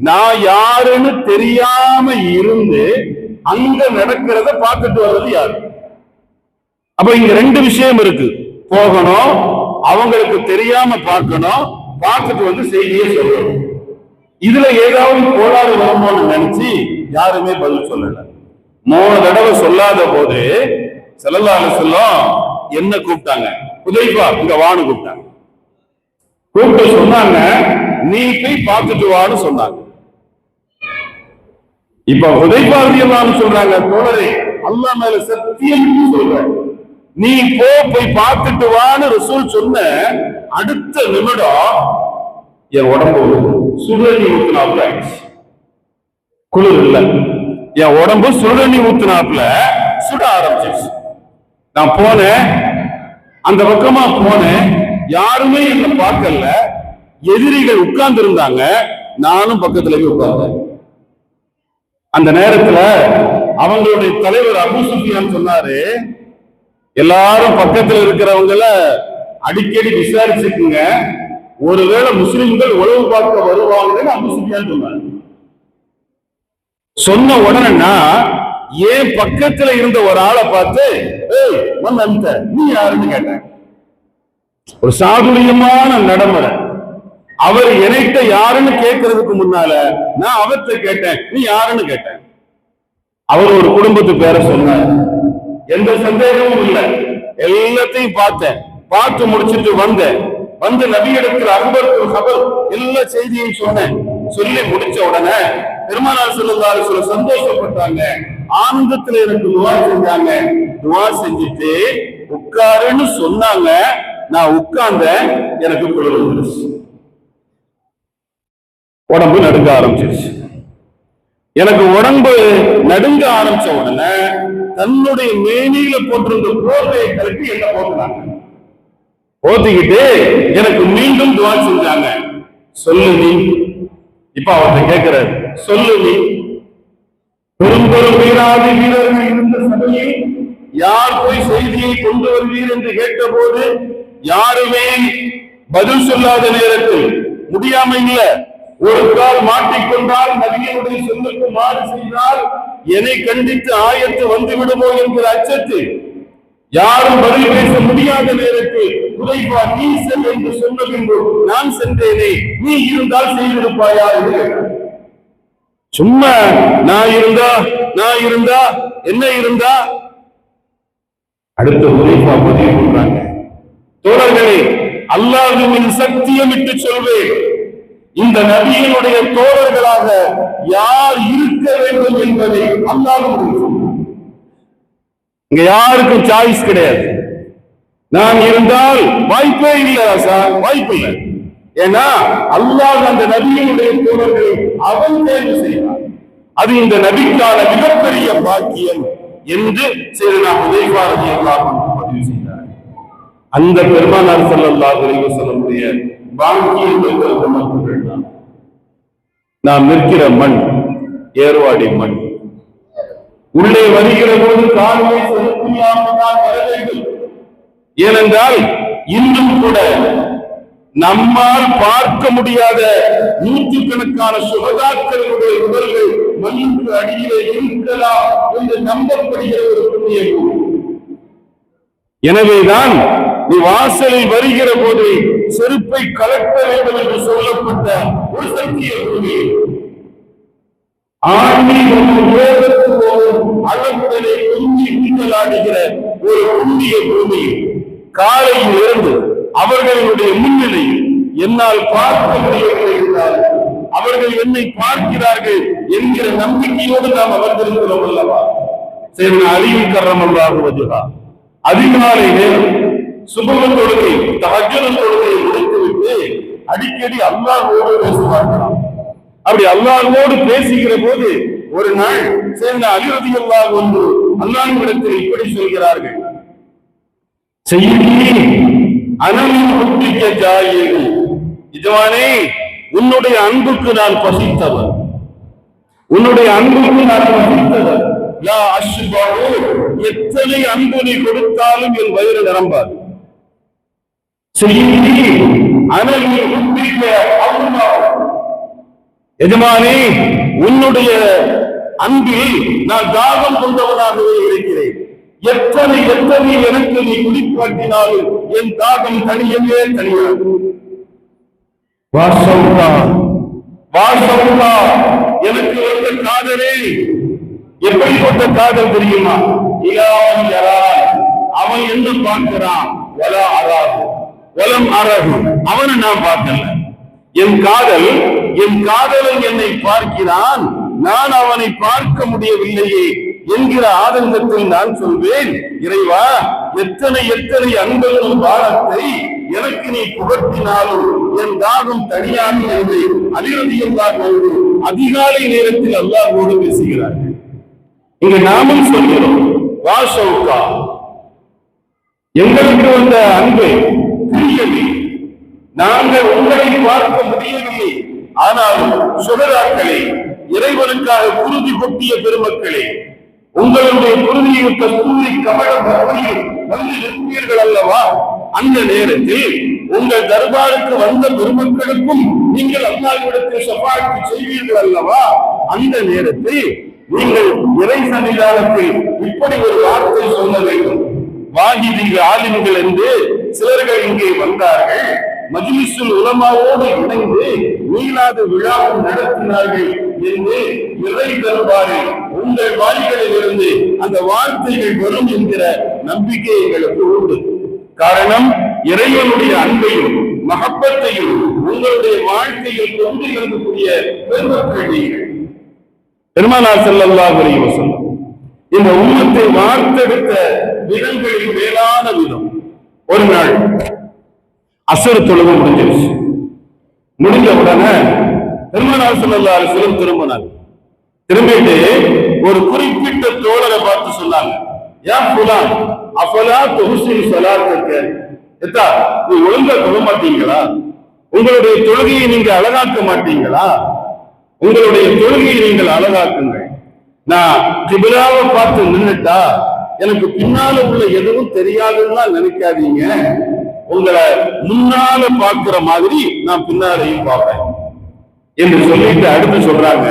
நான் யாருன்னு தெரியாம இருந்து அங்க நடக்கிறத பார்த்துட்டு வர்றது யாரு? அப்ப இங்க ரெண்டு விஷயம் இருக்கு. போகணும், அவங்களுக்கு தெரியாம பார்க்கணும், பார்த்துட்டு வந்து செய்தியை சொல்லணும். இதுல ஏதாவது கோளாறு வரும்போது நினைச்சு யாருமே பதில் சொல்லல. 3 தடவை சொல்லாத போது ஸல்லல்லாஹு அலைஹி வஸல்லம் என்ன கூப்பிட்டாங்க? ஹுதைஃபா இங்க வான்னு கூப்பிட்டாங்க. கூப்பிட்டு சொன்னாங்க, நீ போய் பார்த்துட்டு வான்னு சொன்னாங்க. இப்ப ஹுதைஃபா ரலியல்லாஹு சொல்றாங்க, தோழரே அல்லாஹ் மேல சத்தியம் சொல்றேன், நீ போய் பார்த்துட்டு வான்னு ரசூல் சொன்ன அடுத்த நிமிடம் என் உடம்பு சுடுதண்ணி ஊத்துனாப்புல ஆயிடுச்சு. குளிர் இல்ல, என் உடம்பு சுடுதண்ணி ஊத்துனாப்புல சுட ஆரம்பிச்சிருச்சு. நான் போனேன், அந்த பக்கமா போனேன், யாருமே என்ன பார்க்கல. எதிரிகள் உட்கார்ந்து இருந்தாங்க, நானும் பக்கத்துல போய் உட்கார்ந்தேன். அந்த நேரத்துல அவங்களுடைய தலைவர் அபூ சுஃபியான் சொன்னாரு, எல்லாரும் பக்கத்துல இருக்கிறவங்கள அடிக்கடி விசாரிச்சுக்குங்க, ஒருவேளை முஸ்லிம்கள் உளவு பார்க்க வருவாங்கன்னு அபூ சுஃபியான் சொன்னாரு. சொன்ன உடனே ஏன் பக்கத்துல இருந்த ஒரு ஆளை பார்த்து, ஏய் அந்த நீ யாருன்னு கேட்டேன். ஒரு சாதுரியமான நடைமுறை. அவர் என்கிட்ட யாருன்னு கேட்கறதுக்கு முன்னால நான் அவர்கிட்ட கேட்டேன், நீ யாருன்னு கேட்டேன். அவர் ஒரு குடும்பத்து பேரை சொன்னார், எந்த சந்தேகமும் இல்லை. எல்லாத்தையும் பார்த்தேன், பார்த்து முடிச்சுட்டு வந்தேன். வந்து நபியிடத்தில் அக்பர் ஹபர் எல்லா செய்தியும் சொன்னேன். சொல்லி முடிச்ச உடனே பெருமானார் ஸல்லல்லாஹு அலைஹி வஸல்லம் சந்தோஷப்பட்டாங்க, ஆனந்தத்துல எனக்கு துஆ செஞ்சாங்க. துஆ செஞ்சுட்டு உட்காருன்னு சொன்னாங்க. நான் உட்கார்ந்தேன், எனக்கு குளிர் வந்துருச்சு, உடம்பு நடுங்க ஆரம்பிச்சிருச்சு. எனக்கு உடம்பு நடுங்க ஆரம்பிச்ச உடனே தன்னுடைய மேனியில போட்டிருந்த போர்வையை கலட்டி என்ன போட்டுனாங்க. போத்திக்கிட்டு எனக்கு மீண்டும் துஆ செஞ்சாங்க. சொல்லு நீ, இப்ப அவர்கிட்ட கேட்கிறாரு, சொல்லு நீ, பெரும்பெரும் வீராதி வீரர்கள் இருந்த சபையை யார் போய் செய்தியை கொண்டு வருவீர் என்று கேட்ட போது யாருமே பதில் சொல்லாத நேரத்தில் முடியாம இல்ல, ஒரு கால் மாட்டிக்கொண்டால் நபியினுடைய சொல்லுக்கு மாறு செய்தால் என்னை கண்டித்து ஆயத்து வந்து விடுமோ என்கிற அச்சத்தில் யாரும் பதில் பேச முடியாத நேரத்தில் ஹுதைஃபா நீ செல் என்று சொன்ன பின்பு நான் சென்றேனே, நீ இருந்தால் செய்திருப்பாயா என்று. சும்மா நான் இருந்தா என்ன இருந்தா. அடுத்த ஹுதைஃபா பதிவு பண்றாங்க, தோழர்களே அல்லாஹ்வின் சத்தியமிட்டு சொல்வேன், இந்த நபியினுடைய தோழர்களாக யார் இருக்க வேண்டும் என்பதை அல்லாஹ் முடிவு சொன்னார். இங்க யாருக்கும் சாய்ஸ் கிடையாது. நான் இருந்தால் வாய்ப்பே இல்லை சார், வாய்ப்பு இல்லை. ஏன்னா அல்லாஹ் அந்த நபியினுடைய தோழர்களை அவன் தேர்வு செய்வார். அது இந்த நபிக்கான மிகப்பெரிய பாக்கியம் என்று செய்தனா ஹுதைஃபா ரலியல்லாஹு அன்ஹு பதிவு செய்தார். அந்த பெருமானார் ஸல்லல்லாஹு அலைஹி வஸல்லம் பாக்கியம் மக்கள் நாம் நிற்கிற மண் ஏர்வாடி மண். உள்ளே வருகிற போது கால்களை செலுத்தியாமல் வர வேண்டும். ஏனென்றால் இன்னும் கூட நம்மால் பார்க்க முடியாத நூற்றுக்கணக்கான சுகதாக்களுடைய உடல்கள் மண்ணுக்கு அடியிலே இருக்கலாம் என்று நம்பப்படுகிற ஒரு புண்ணிய பூமி. எனவேதான் நீ வாசலில் வருகிற போது செருப்பை கலட்ட வேண்டும் என்று சொல்லப்பட்ட ஒரு சத்திய பூமி. அழகுடனே குஞ்சி நீங்களாடுகிற ஒரு புண்ணிய பூமி. காலையில் இருந்து அவர்களுடைய முன்னிலையில் என்னால் பார்க்க முடியவில்லை என்றால் அவர்கள் என்னை பார்க்கிறார்கள் என்கிற நம்பிக்கையோடு நாம் அமர்ந்திருக்கிறோம் அல்லவா? சரி, அழியும் கர்ரமல்லாகுவதுதா அதிகாலை நேரம் சுபம தொழுகை தஹஜ்ஜுத் தொழுகையை முடித்துவிட்டு அடிக்கடி அல்லாஹ்வோடு பேசுவார்களாம். அப்படி அல்லாஹ்வோடு பேசுகிற போது ஒரு நாள் சேர்ந்த அலி ரலியல்லாஹு அன்ஹு அல்லாஹ்விடத்தில் இப்படி சொல்கிறார்கள், செய்தி அனலிக்க ஜாயிரு, எஜமானே உன்னுடைய அன்புக்கு நான் பசித்தவர், உன்னுடைய அன்புக்கு நான் பசித்தவர். லா அஷ்பஹு, எத்தனை அன்பு நீ கொடுத்தாலும் என் வயிறு நிரம்பாது. செய்தி அனலிக்க அல்லாஹ், எஜமானே உன்னுடைய அன்பில் நான் தாகம் கொண்டவனாகவே இருக்கிறேன். எத்தனை எத்தனை எனக்கு நீ குடிப்பாட்டினாலும் என் தாகம் தனியவே தனியாது. எனக்கு வந்த காதலே எப்படிப்பட்ட காதல் தெரியுமா? அவன் என்ன பார்க்கிறான், வலம் அரகு, அவனை நான் பார்க்கல. என் காதலன் என்னை பார்க்கிறான், நான் அவனை பார்க்க முடியவில்லையே என்கிற ஆதங்கத்தில் நான் சொல்வேன், இறைவா எத்தனை எத்தனை அன்புகளும் பாரத்தை எனக்கு நீ புகட்டினாலும் என் தாகம் தனியாக என்று அலி ரலியல்லாஹு அன்ஹு அதிகாலை நேரத்தில் அல்லாஹ்வோடு பேசுகிறார்கள். இங்க நாமும் சொல்கிறோம், வாஷௌகா, எங்களுக்கு வந்த அன்பை புரியவில்லை, நாங்கள் உங்களை பார்க்க முடியவில்லை, ஆனாலும் சுகதாக்களே, இறைவனுக்காக குருதி கொட்டிய பெருமக்களே, உங்களுடைய குருதியை கஸ்தூரி கமல பவனியில் வந்து நிற்பீர்கள் அல்லவா? அந்த நேரத்தில் உங்கள் தர்பாருக்கு வந்த பெருமக்களுக்கும் நீங்கள் அல்லாஹ்விடத்தில் ஷஃபாஅத் செய்வீர்கள் அல்லவா? அந்த நேரத்தில் நீங்கள் இறை சன்னிதானத்தில் இப்படி ஒரு வார்த்தை சொல்ல வேண்டும். வாஹிதிகள் ஆலிம்கள் என்று சிலர்கள் இங்கே வந்தார்கள், மஜ்லிஸுல் உலமாவோடு இணைந்து மீளாத விழாவும் நடத்தினார்கள் என்று இறை தர்பாரில் உங்கள் வாய்களில் இருந்து அந்த வார்த்தைகள் வரும் என்கிற நம்பிக்கை எங்களுக்கு உண்டு. காரணம், இறைவனுடைய அன்பையும் மஹப்பத்தையும் உங்களுடைய வாழ்க்கையில் கொண்டு இருக்கக்கூடிய பெருமக்கள் நீங்கள். பெருமானார் ஸல்லல்லாஹு அலைஹி வஸல்லம் இந்த உம்மத்தை வார்த்தெடுத்த விதங்களில் மேலான விதம். ஒரு நாள் அஸ்ர் தொழுகை முடிஞ்சிருச்சு. முடிஞ்ச உடனே பெருமானார் ஸல்லல்லாஹு அலைஹி வஸல்லம் திரும்பினாங்க. திரும்பிட்டு ஒரு குறிப்பிட்ட தோழரை பார்த்து சொன்னாங்க, யா ஃபுலான் அஃபலா துஹ்ஸினு ஸலாத்தக, எத்தா நீ ஒழுங்கா தொழ மாட்டீங்களா? உங்களுடைய தொழுகையை நீங்க அழகாக்க மாட்டீங்களா? உங்களுடைய தொழுகையை நீங்கள் அழகாக்குங்கள். நான் கிபிலாவை பார்த்து நின்னுட்டா எனக்கு பின்னால உள்ள எதுவும் தெரியாதுன்னா நினைக்காதீங்க, உங்களை முன்னால பார்க்கிற மாதிரி நான் பின்னாலையும் பார்ப்பேன் என்று சொல்லிட்டு அடுத்து சொல்றாங்க,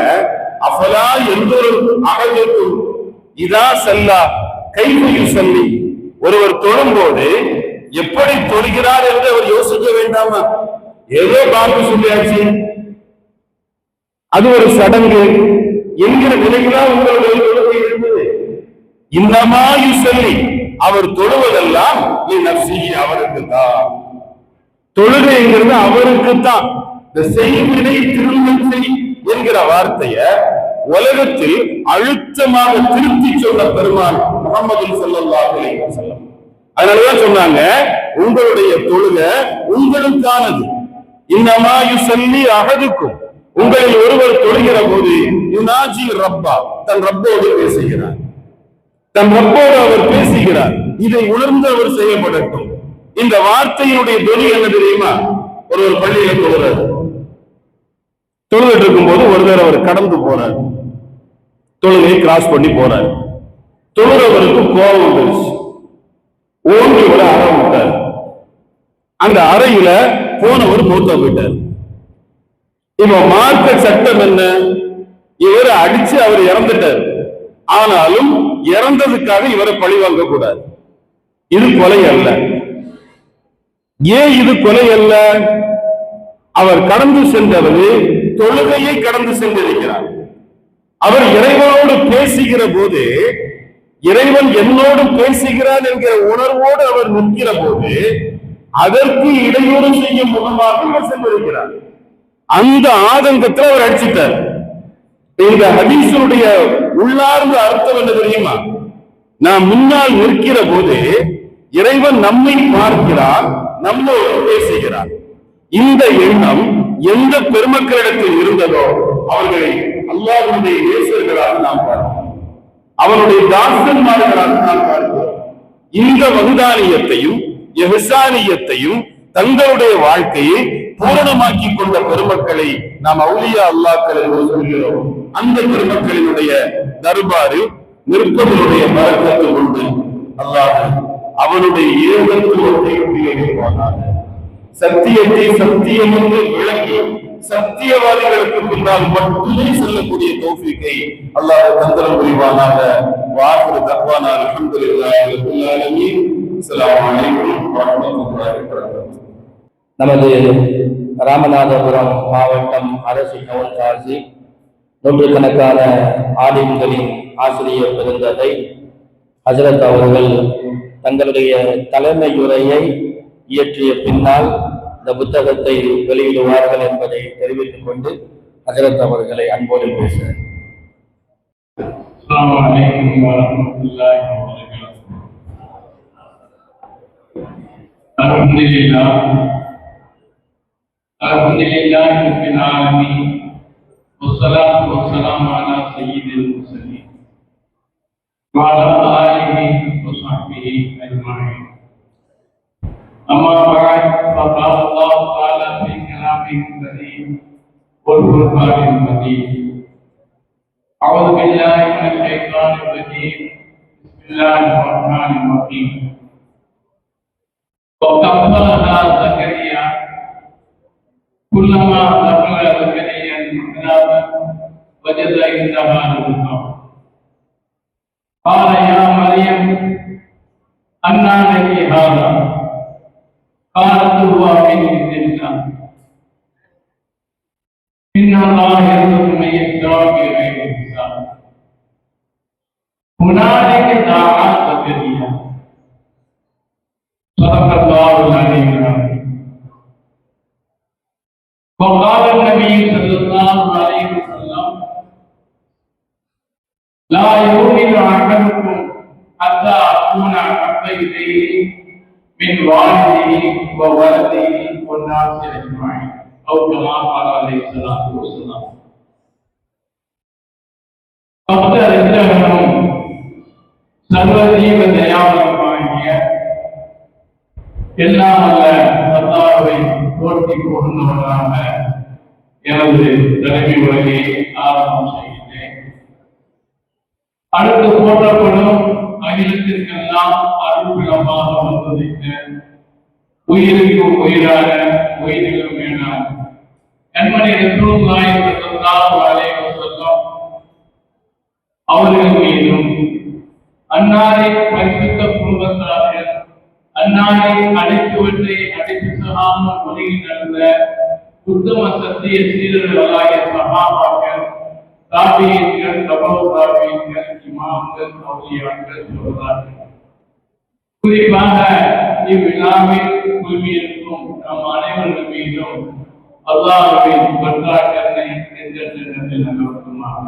அஃபலா எந்தொரு அகஜத்தும் இதா சல்லா கைஃப சொல்லி, ஒருவர் தொழும்போது எப்படி தொழுகிறார் என்று அவர் யோசிக்க வேண்டாமா? ஏதோ பாம்பு சொல்லியாச்சு, அது ஒரு சடங்கு என்கிற நிலையில்தான் உங்களுடைய தொழுகை இருந்தது. இன்னமா யுஸல்லி, அவர் தொழுவதெல்லாம் அவருக்கு தான். தொழுகைங்கிறது அவருக்கு தான். இந்த செய்வினை திரும்ப செய் என்கிற வார்த்தைய உலகத்தில் அழுத்தமாக திருத்தி சொன்ன பெருமான் முஹம்மது ஸல்லல்லாஹு அலைஹி வஸல்லம். அதனாலதான் சொன்னாங்க, உங்களுடைய தொழுகை உங்களுக்கானது. இன்னமா யுஸல்லி அஹதுக்கும், உங்களில் ஒருவர் தொழுகிற போது யுனாஜி ரப்பா, தன் ரப்போடு பேசுகிறார், தன் ரப்போடு அவர் பேசுகிறார். இதை உணர்ந்து அவர் செய்யப்படட்டும். இந்த வார்த்தையினுடைய துணி என்ன தெரியுமா? ஒரு பள்ளியில தொழுறாரு, தொழுதுட்டு இருக்கும் போது ஒருவர் அவர் கடந்து போறார், தொழுகையை கிராஸ் பண்ணி போறார். தொழுறவருக்கு கோபம் வந்துருச்சு, ஓங்கி ஒரு அறை விட்டார். அந்த அறையில போனவர் மூத்தா போயிட்டார். இப்ப மார்க்க சட்டம் என்ன? இவரை அடிச்சு அவர் இறந்துட்டார். ஆனாலும் இறந்ததுக்காக இவரை பழி வாங்க கூடாது. இது கொலை அல்ல. ஏன் இது கொலை அல்ல? அவர் கடந்து சென்றவர் தொழுகையை கடந்து சென்றிருக்கிறார். அவர் இறைவனோடு பேசுகிற போது, இறைவன் என்னோடு பேசுகிறான் என்கிற உணர்வோடு அவர் நிற்கிற போது அதற்கு இடையூறு செய்யும் முகமாக அவர் சென்றிருக்கிறார். அந்த ஆதங்கத்தில் அவர் அடிச்சிட்டார். இந்த ஹதீஸுடைய உள்ளார்ந்த அர்த்தம் என்ன தெரியுமா? நாம் முன்னால் நிற்கிற போது இறைவன் நம்மை பார்க்கிறார், நம்மோடு பேசுகிறார். இந்த எண்ணம் எந்த பெருமக்களிடத்தில் இருந்ததோ அவர்களை அல்லாஹ்வுடைய நேசர்களாக நாம் பார்க்கிறோம், அவருடைய தாசன்மார்களாக நாம் பார்க்கிறோம். இந்த வகுதானியத்தையும் எஹ்சானியத்தையும் தங்களுடைய வாழ்க்கையை பூரணமாக்கி கொண்ட பெருமக்களை நாம் அவுலியா அல்லாஹ்கள் என்று சொல்கிறோம். அந்த பெருமக்களினுடைய தர்பாரில் நிற்பதனுடைய பரக்கத்து உண்டு. அல்லாஹ் அவனுடைய ஏகத்துவத்தை சத்தியத்தை சத்தியம் என்று விளங்கி சத்தியவாதிகளுக்கு பின்னால் மட்டுமே செல்லக்கூடிய தௌஃபீக்கை அல்லாஹ் தந்தரம் புரிவானாக. வாஹிரு தக்வானா அல்ஹம்துலில்லாஹி ரப்பில் ஆலமீன். அஸ்ஸலாமு அலைக்கும் வரஹ்மத்துல்லாஹி வபரகாத்துஹு. நமது ராமநாதபுரம் மாவட்டம் அரசு கவுன்சாசி நூற்றுக்கணக்கான ஆலிம்களின் ஆசிரியர் பெருந்தகை ஹஜ்ரத் அவர்கள் தங்களுடைய தலைமையுரையை இயற்றிய பின்னால் இந்த புத்தகத்தை வெளியிடுவார்கள் என்பதை தெரிவித்துக் கொண்டு ஹஜ்ரத் அவர்களை அன்போடு பேசுகிறேன். அஸ்ஸலாமு அலைக்கும் வரஹ்மத்துல்லாஹி வபரகாத்துஹு. அல்ஹம்துலில்லாஹி ரப்பில் ஆலமீன் வஸ்ஸலாத்து வஸ்ஸலாமு அலா சய்யிதில் முர்ஸலீன் வ அலா ஆலிஹி வஸஹ்பிஹி அஜ்மஈன். أما بعد فقال الله تعالى في كلامه الكريم والفرقان المجيد أعوذ بالله من الشيطان الرجيم بسم الله الرحمن الرحيم وكفلها زكريا كلما دخل زكريا المحراب وجد عندها رزقا قال يا مريم أنى لك هذا قالت هو من عند الله إن الله يرزق من يشاء بغير حساب هنالك دعا زكريا صدق الله العلي العظيم. وقال النبي صلى الله عليه وسلم لا يؤمن أحدكم حتى أكون أحب إليه من والده وولده والناس أجمعين أو كما قال عليه الصلاة والسلام. பக்தர்களும் சர்வஜீவ தயாளமாகிய எல்லாம் அல்ல அல்லாஹ்வை போற்றி புகழ்ந்தவராக எனது தலைமை உரையை ஆரம்பம் செய்கிறேன். அடுத்து போற்றப்படும் அகிலத்திற்கெல்லாம் அருள்பிளமாக வந்ததிக்க உயிருக்கும் உயிரான உயிரிலும் வேண்டாம் கண்மணி ரசூலுல்லாஹி ஸல்லல்லாஹு அலைஹி வஸல்லம் அவர்கள் மீதும் அன்னாரின் பரிசுத்த குடும்பத்தார்கள் அன்னாரின் அனைத்துவற்றை அடைத்து சகாமல் ஒழுங்கி நடந்த உத்தம சத்திய சீரர்களாகிய சஹாபாக்கள் தாபியீன்கள் தபவு தாபியீன்கள் இமாம்கள் அவுலியாக்கள் சொல்றார்கள். குறிப்பாக இவ்விழாவில் குழுமியிருக்கும் நம் அனைவர்கள் மீதும் அல்லாஹ்வின் பற்றாக்கரை எந்தெந்த நடத்துமாக.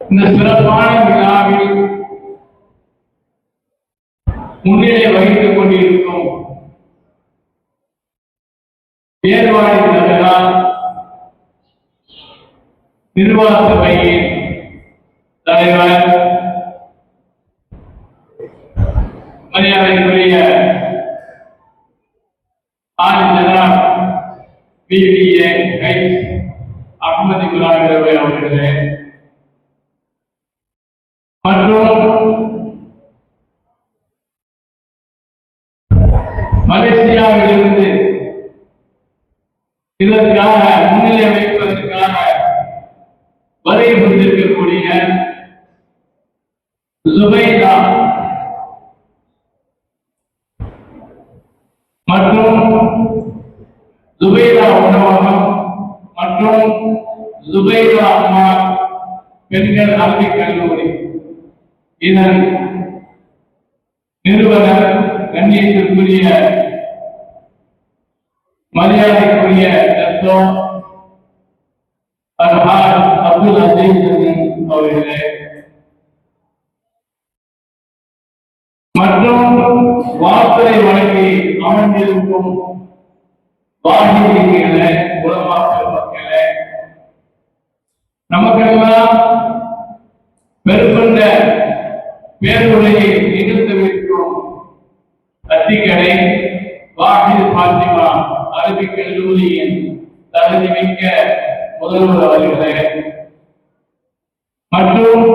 இந்த சிறப்பான விழாவில் முன்னிலை வகித்துக் கொண்டிருக்கும் ஏர்வாடி நகரால் நிர்வாக சபையின் தலைவர் மரியாதைக்குரிய ஆளுநர் பிபிஏ கைஸ் அஹ்மது இப்ராஹிம் அவர்களே மற்றும் இதற்காக முன்னிலை வைப்பதற்காக வருகை புரிந்திருக்கக்கூடிய ஜுபைதா மற்றும் ஜுபைதா உணவகம் மற்றும் ஜுபைதா அம்மா பெண்கள் அரபிக் கல்லூரி இதன் நிறுவனர் கண்ணியத்திற்குரிய மரியாதைக்குரிய அப்துல் அசீஸ் அவர்களே மற்றும் வார்த்தை வழங்கி அமர்ந்திருக்கும் வாகிகளே உலமாக்கள் மக்களே, நமக்கெல்லாம் பெருமண்ட பேருரையை நிகழ்த்தவிருக்கும் அத்திக்கடை வாஹித் பாத்திமா அரபிக் கல்லூரியின் தகுதிமிக்க முதல்வர் அவர்களே மற்றும்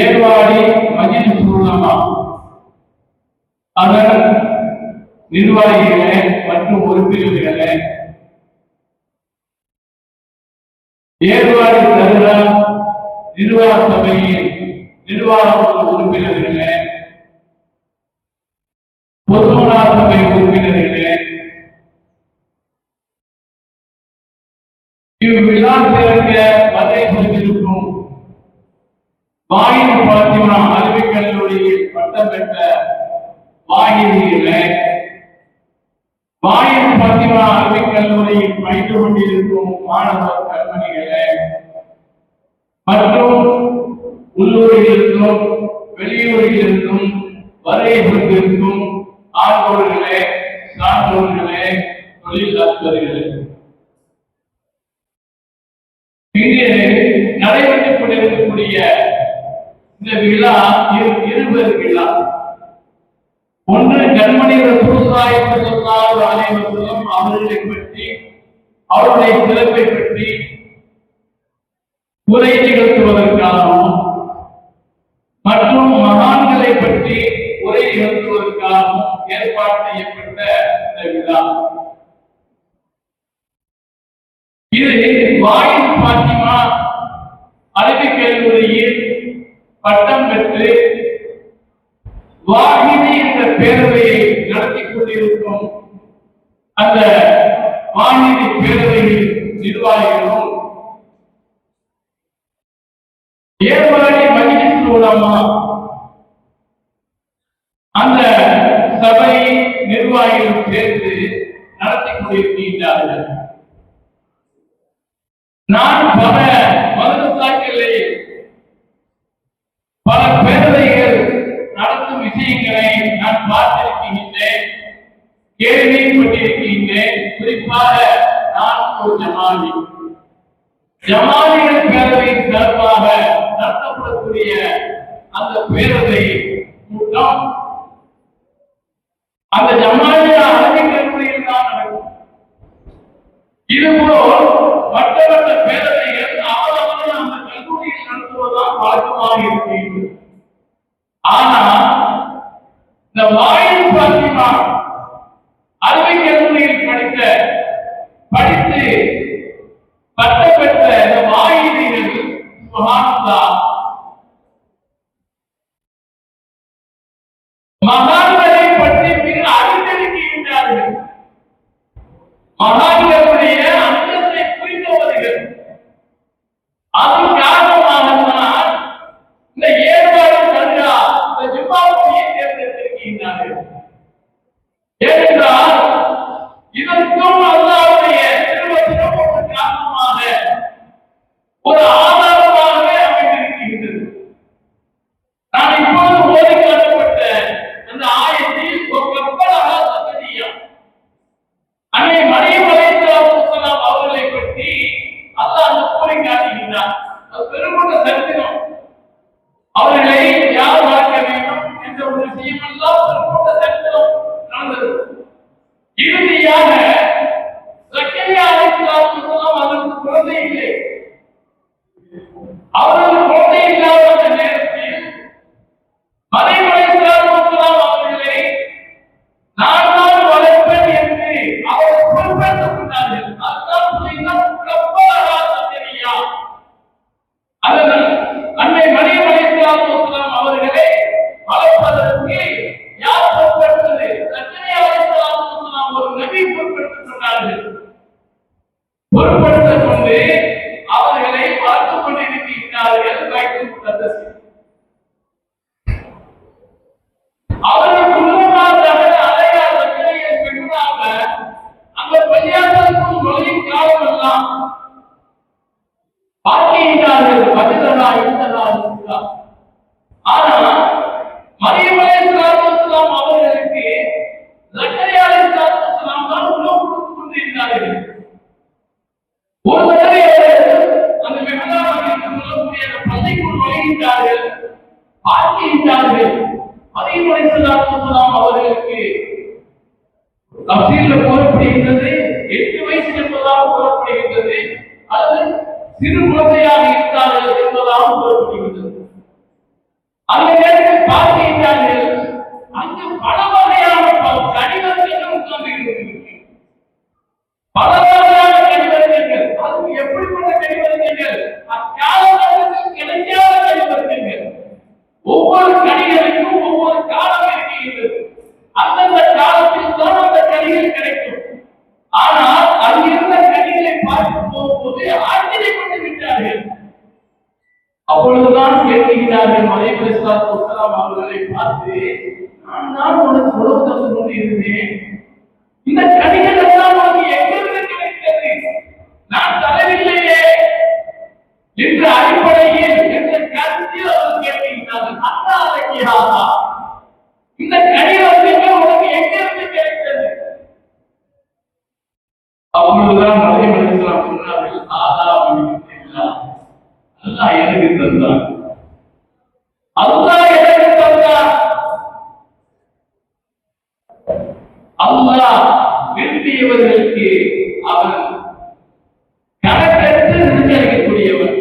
ஏர்வாடி மஜ்லிஸ் உலமா அதன் நிர்வாகிகளே மற்றும் உறுப்பினர்களே, ஏர்வாடி தருகா நிர்வாக சபையின் நிர்வாக உறுப்பினர்களே, பொதுமனா சபை உறுப்பினர்களே, இவ்விழாவிற்கு வருகை புரிந்திருக்கும் வாஹித் பாத்திமா அரபிக் கல்லூரியில் பட்டம் பெற்ற வாகிதிகளே, வாஹித் பாத்திமா அரபிக் கல்லூரியில் பயின்று கொண்டிருக்கும் மாணவ கண்மணிகளே மற்றும் உள்ளூரில் இருந்தும் வெளியூரில் இருந்தும் வருகை புரிந்திருக்கும் ஆண்டோர்களே, சான்றோர்களே, தொழிலாளர்களே, இங்கே நடைபெற்றுக் கொண்டிருக்கக்கூடிய இந்த விழா இருவர் விழா. ஒன்று கண்மணி ரசூலுல்லாஹி ஸல்லல்லாஹு அலைஹி வஸல்லம் அவர்களை பற்றி, அவருடைய சிறப்பை பற்றி உரை நிகழ்த்துவதற்காகவும் மற்றும் மகான்களை பற்றி உரை நிகழ்த்துவதற்காகவும் ஏற்பாடு செய்யப்பட்ட இந்த விழா. இது வாஹித் பாத்திமா அரபிக் கல்லூரியில் பட்டம் பெற்று வாஹிதி என்ற பேரவையை நடத்தி கொண்டிருக்கும் அந்த வாஹிதி பேரவையில் நிர்வாகிகளும், ஏர்வாடி மஜ்லிஸ் உலமா அந்த சபை நிர்வாகிகளும் சேர்ந்து நடத்தி கொண்டிருக்கின்றார்கள். நான் பல மதரசாக்களை பல பேரவைகள் நடத்தும் விஷயங்களை நான் பார்த்திருக்கின்றேன், கேள்விப்பட்டிருக்கின்றேன். குறிப்பாக நான் ஒரு ஜமாலிகள் பேரவையின் சார்பாக நடத்தப்படக்கூடிய அந்த பேரவை கூட்டம் அந்த ஜமாலியா அரபிக் கல்லூரியில் தான் நடக்கும். இதுபோல் மற்ற பேரவைகள் அவரவர்கள் அந்த கல்லூரியில் நடத்துவதுதான் வழக்கமாக இருக்கிறது. ஆனா இந்த வாஹித் பாத்திமா அரபிக் கல்லூரியில் படித்து பட்டம் பெற்ற இந்த வாஹிதிகள் சுப்ஹானல்லாஹ் மகான்களை பற்றி மிக அறிந்திருக்கின்றார்கள். மகான்களுடைய அந்தஸ்தை புரிந்தவர்கள். அது காரணமாகத்தான் இந்த ஏற்பாடு தருகா இந்த ஜும்மாவுக்கு தேர்ந்தெடுத்திருக்கின்றார்கள். ஏனென்றால் இதற்கும் அல்லாஹ்வுடைய திருவசனம் ஒரு காரணமாக ஒரு ஆதாரமாகவே அமைந்திருக்கின்றது. நான் இப்போது ஓதி காட்டப்பட்ட அந்த ஆயத்தில் ஒரு கப்பலாக சகதியா அன்னை மரியம் அலைஹிஸ்ஸலாம் அவர்களை பற்றி அல்லாஹ் கூறி காட்டுகிறார். அது பெருமொண்ட சரித்திரம். அவர்களை யார் பார்க்க வேண்டும் என்ற ஒரு விஷயம் எல்லாம் பெருமொண்ட சரித்திரம் நடந்தது. இறுதியாக ஜக்கரியா அலைஹிஸ்ஸலாம் அவருக்கு குழந்தை இல்லை. அவருக்கு குழந்தை இல்லாத நேரத்தில் மரியம் அலைஹிஸ்ஸலாம் அவர்களை நான் தான் வளர்ப்பேன் என்று பொருட்படுத்திக் கொண்டு அவர்களை வளர்த்துக் கொண்டிருக்கிறார்கள். பைத்துல் முகத்தஸ் அவர்கள் குடும்பமாக அலையாளர்களை பெற்றாங்க. அங்க பையாக்களுக்கும் நுழையும் காலமெல்லாம் பார்க்கிறார்கள். பதிலா இருந்ததா இருந்தா. ஆனா மரியம் அலைஹிஸ்ஸலாம் அவர்களுக்கு ஜக்கரியா அலைஹிஸ்ஸலாம் தான் உணவு கொடுத்துக் கொண்டிருந்தார்கள். ஒரு தடவை அந்த மெஹராப் என்று சொல்லக்கூடிய அந்த பள்ளிக்குள் நுழைகிறார்கள், பார்க்கிறார்கள். மரியம் அலைஹிஸ்ஸலாம் அவர்களுக்கு தஃசீர்ல கூறப்படுகின்றது 8 வயசு என்பதாக கூறப்படுகின்றது, அல்லது சிறு குழந்தையாக இருந்தார்கள் என்பதாக கூறப்படுகின்றது. அந்த நேரத்தில் பார்க்கிறார்கள், அங்கு பல வகையான கனிவர்த்தங்கள் உட்கார்ந்து பல வகையான கனிவர்த்தங்கள். அது எப்படிப்பட்ட கனிவர்த்தங்கள்? அக்காலத்தில் கிடைக்காத கனிவர்த்தங்கள். ஒவ்வொரு கனிகளுக்கும் ஒவ்வொரு காலம் இருக்கின்றது. அந்தந்த காலத்தில் தான் அந்த கனிகள் கிடைக்கும். ஆனால் அது இருந்த கனிகளை பார்க்க போகும்போது ஆச்சரியப்பட்டு விட்டார்கள். அப்பொழுதுதான் கேட்கிறார்கள் மரியம் அலைஹிஸ்ஸலாம் அவர்களை பார்த்து, நான் உனக்கு உணவு தந்து கொண்டிருந்தேன், இந்த கனிகள் எல்லாம் உனக்கு எங்கிருந்து கிடைத்தது? நான் தரவில்லையே என்ற அடிப்படையில் என்ற கருத்தில் அவர் கேட்கிறார்கள். அண்ணா அலைஹிஸ்ஸலாமா, இந்த கனிவர்த்தங்கள் உனக்கு எங்கிருந்து கிடைத்தது? அப்பொழுதுதான் மரியம் அலைஹிஸ்ஸலாம் சொன்னார்கள், அல்லாஹ் எனக்கு தந்தான், அல்லாஹ் எனக்கு தந்தான். அல்லாஹ் விரும்பியவர்களுக்கு அவன் கணக்கற்று நிர்ணயிக்கக்கூடியவன்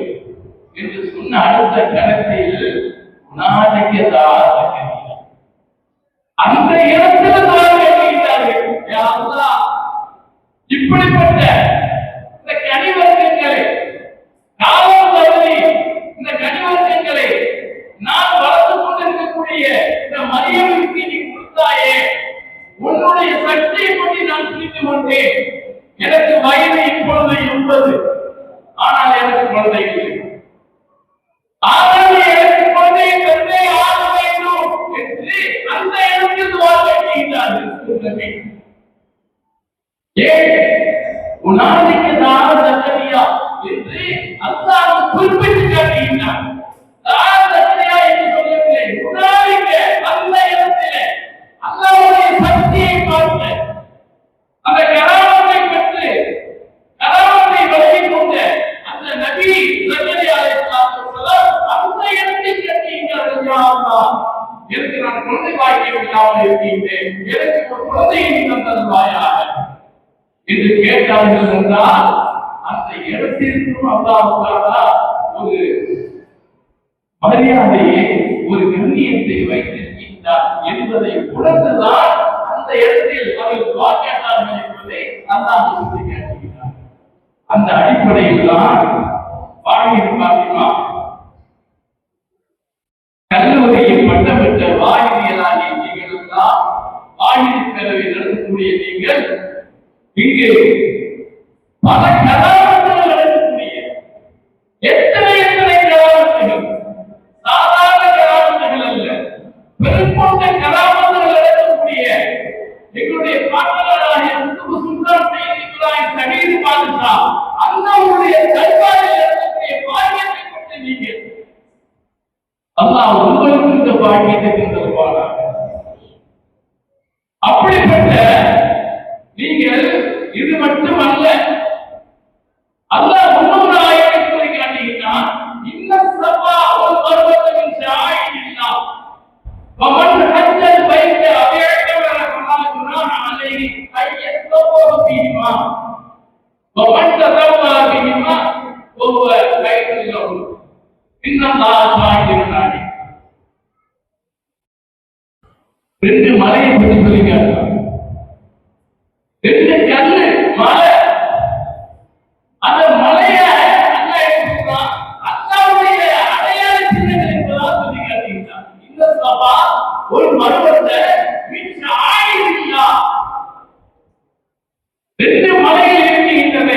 என்று சொன்ன அடுத்த கணத்தில் நாளைக்கு அந்த இடத்தில் வாழ்கிறார்கள். இப்படிப்பட்ட இந்த கனிவர்த்தங்களை காலம் தவறி இந்த கனிவர்த்தங்களை நான் வளர்த்துக் கொண்டிருக்கக்கூடிய இந்த மரியமுக்கு நீ கொடுத்தாயே, உன்னுடைய சக்தியை பற்றி நான் புரிந்து கொண்டேன். எனக்கு வயது இப்பொழுது 80, ஆனால் எனக்கு குழந்தை இல்லை. ஆனால் எனக்கு குழந்தையை தந்தே ஆக வேண்டும் என்று அந்த இடத்தில் வாழ்கிறார்கள். ஏன் உன்னாதிக்கு தான ஜக்கரியா என்று அல்லாஹ் குறிப்பிட்டு காட்டுகிறார். தான ஜக்கரியா என்று சொல்லவில்லை, உன்னாதிக்கு அந்த இடத்திலே அல்லாஹ்வுடைய சக்தியை பார்த்து அந்த கராமத்தை பெற்று கராமத்தை வழங்கிக் கொண்ட அந்த நபி ஜக்கரியா அலைஹிஸ்ஸலாம் அந்த இடத்தில் கேட்கிறார்கள், யா அல்லாஹ், எனக்கு நான் குழந்தை பாக்கியம் இல்லாமல் இருக்கின்றேன், எனக்கு ஒரு குழந்தையை தந்தருள்வாயாக என்று கேட்டார்கள் என்றால் அந்த இடத்திற்கும் அல்லாஹ் தஆலா ஒரு மரியாதையை, ஒரு கண்ணியத்தை வைத்திருக்கின்றார் என்பதை உணர்ந்துதான் அந்த இடத்தில் அவர்கள் துஆ கேட்டார்கள் என்பதை அல்லாஹ் சொல்லி காட்டுகிறார். அந்த அடிப்படையில் தான் வாலித் பாத்திமா கல்லூரியில் பட்டம் பெற்ற வாலிதியலாகிய நீங்களும் வாலித் கல்வி நடத்தக்கூடிய நீங்கள் இங்கு பல கலாச்சாரங்கள் நடக்கக்கூடிய எத்தனை கலாச்சாரங்கள், சாதாரண கலாச்சாரங்கள் அல்ல, பெரும்பொண்ட கலாச்சாரங்கள் நடக்கக்கூடிய எங்களுடைய பாட்டலராகிய சுல்தான் சையத் இப்ராஹிம் சகீது பாதுஷா அல்லாஹ்வுடைய தர்பாரில் நடக்கக்கூடிய பாக்கியத்தை பெற்ற நீங்கள், அல்லாஹ் உங்களுக்கு இந்த பாக்கியத்தை தருவானாக. அப்படிப்பட்ட நீங்கள் இது மட்டுமல்ல, அல்லாஹ் இன்னொரு ஆயத்தை சொல்லி காட்டுகிறான், இன்ன ஸஃபா வல் மர்வத மின் ஷாயிரில்லாஹ் வமன் ஹஜ்ஜல் பைத்த அபியதவர ஃபலா குனாஹ அலைஹி அய்யத்தவஃப ஃபீஹிமா வமன் தஸவ்வா பிஹிமா வஹுவ கைதுல் லஹு இன்னல்லாஹ ஷாஹிதுன் அலீம். ரெண்டு மலையை பற்றி சொல்லி காட்டுறான். ரெண்டு கல்லு மலை, அந்த மலைய அல்லாஹ்வுடைய அடையாள சின்னங்கள் என்பதாக சொல்லி காட்டுகிறான். இந்த சபா ஒரு மர்வத்தை மின் ஷாயிரில்லாஹ், ரெண்டு மலைகள் இருக்கின்றன,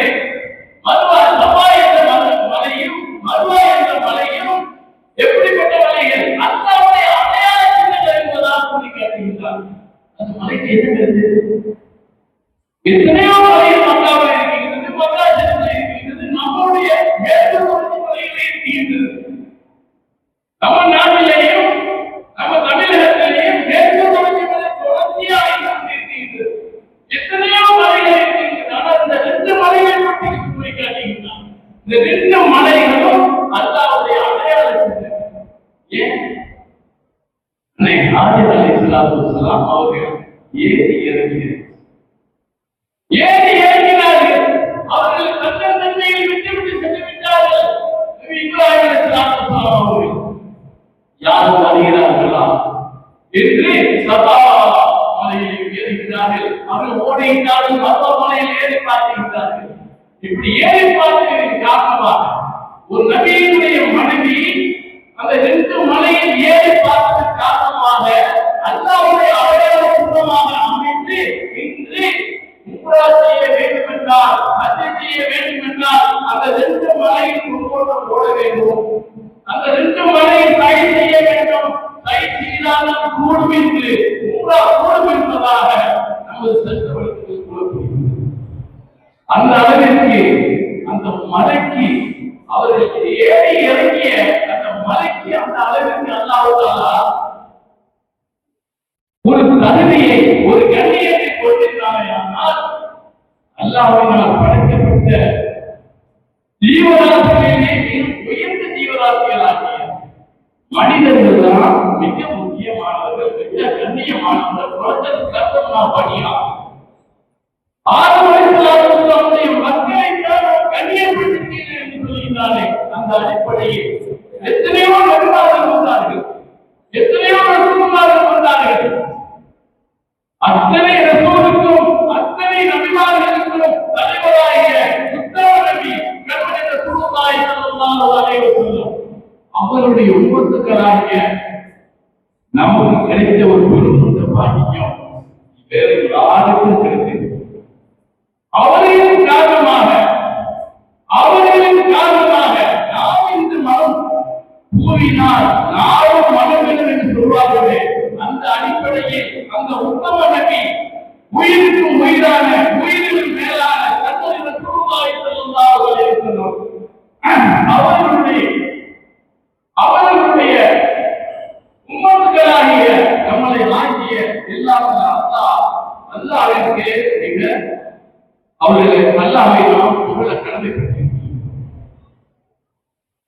இந்த ரெண்டு மலைகளும் அல்லாஹ்வுடைய அடையாளம். ஏன் ஹாஜர் அலைஹிஸ்ஸலாத்து வஸலாம் அவர்கள் ஏறி இறங்கினார்கள். அவர்கள் தங்கள் தந்தையை விட்டுவிட்டு சென்று விட்டார்கள். இப்ராஹிம் அலைஹிஸ்ஸலாத்து வஸலாம் அவர்கள் யாரும் அறிகிறார்களா என்று சபா மலையில் ஏறுகிறார்கள். அவர்கள் ஓடுகிறார்கள், சபா மலையில் ஏறி பார்க்கிறார்கள். இப்படி ஏறி பார்த்ததன் காரணமாக ஒரு நபியினுடைய மனைவி அந்த ரெண்டு மலையில் ஏறி பார்த்ததன் காரணமாக அல்லாஹ்வுடைய அடையாளமாக அமைத்து இன்று உம்ரா செய்ய வேண்டும் என்றால், ஹஜ் செய்ய வேண்டும் என்றால் அந்த ரெண்டு மலையில் முன்னோட்டம் ஓட வேண்டும். அந்த ரெண்டு மலையில் சை செய்ய வேண்டும். சை செய்தால் கூடும் என்று உம்ரா கூடும் என்பதாக நமது சட்டவர்களுக்கு கூறப்படுகிறது. அந்த அளவிற்கு அந்த மலைக்கு அவர்கள் ஏறி இறங்கிய அந்த மலைக்கு அந்த அளவிற்கு அல்லாஹ் தஆலா ஒரு தகுதியை, ஒரு கண்ணியத்தை கொடுத்திருக்கிறார்கள். ஆனால் அல்லாஹ்வினால் படைக்கப்பட்ட ஜீவராசிகளிலே உயர்ந்த ஜீவராசிகளாகிய மனிதர்கள் தான் மிக முக்கியமானவர்கள், மிக கண்ணியமானவர்கள். பணியா ஆதம் அலைஹிஸ்ஸலாமுடைய மக்களை தான் கண்ணியப்படுத்தினீர்கள் என்று சொல்கிறாரே, அந்த அடிப்படையில் எத்தனையோ நபிமார்கள் வந்தார்கள், எத்தனையோ ரசூலுமார்கள் வந்தார்கள். அத்தனை ரசூலுக்கும் அத்தனை நபிமார்களுக்கும் தலைவராகிய உத்தம நபி கண்மணி ரசூலுல்லாஹி ஸல்லல்லாஹு அலைஹி வஸல்லம் அவருடைய உம்மத்துக்களாகிய நமக்கு கிடைத்த ஒரு பெரும் பாக்கியம் வேறு யாருக்கும் கிடைத்தது. அவர்களின் காரணமாக நாம் இந்த மனம் கூறினால் நாளும் மனம் என்று சொல்வார்களே, அந்த அடிப்படையில் அந்த உத்தம நபி உயிருக்கும் உயிரான, உயிரிலும் மேலான கண்மணி ரசூலுல்லாஹி ஸல்லல்லாஹு அலைஹி வஸல்லம் அவர்களுடைய உம்மத்துக்களாகிய நம்மளை ஆக்கிய எல்லாம் அல்லாஹ்விற்கு நீங்கள் அவர்கள் அல்லாஹ்வை நாம் புகழ கடமைப்பட்டிருக்கிறோம்.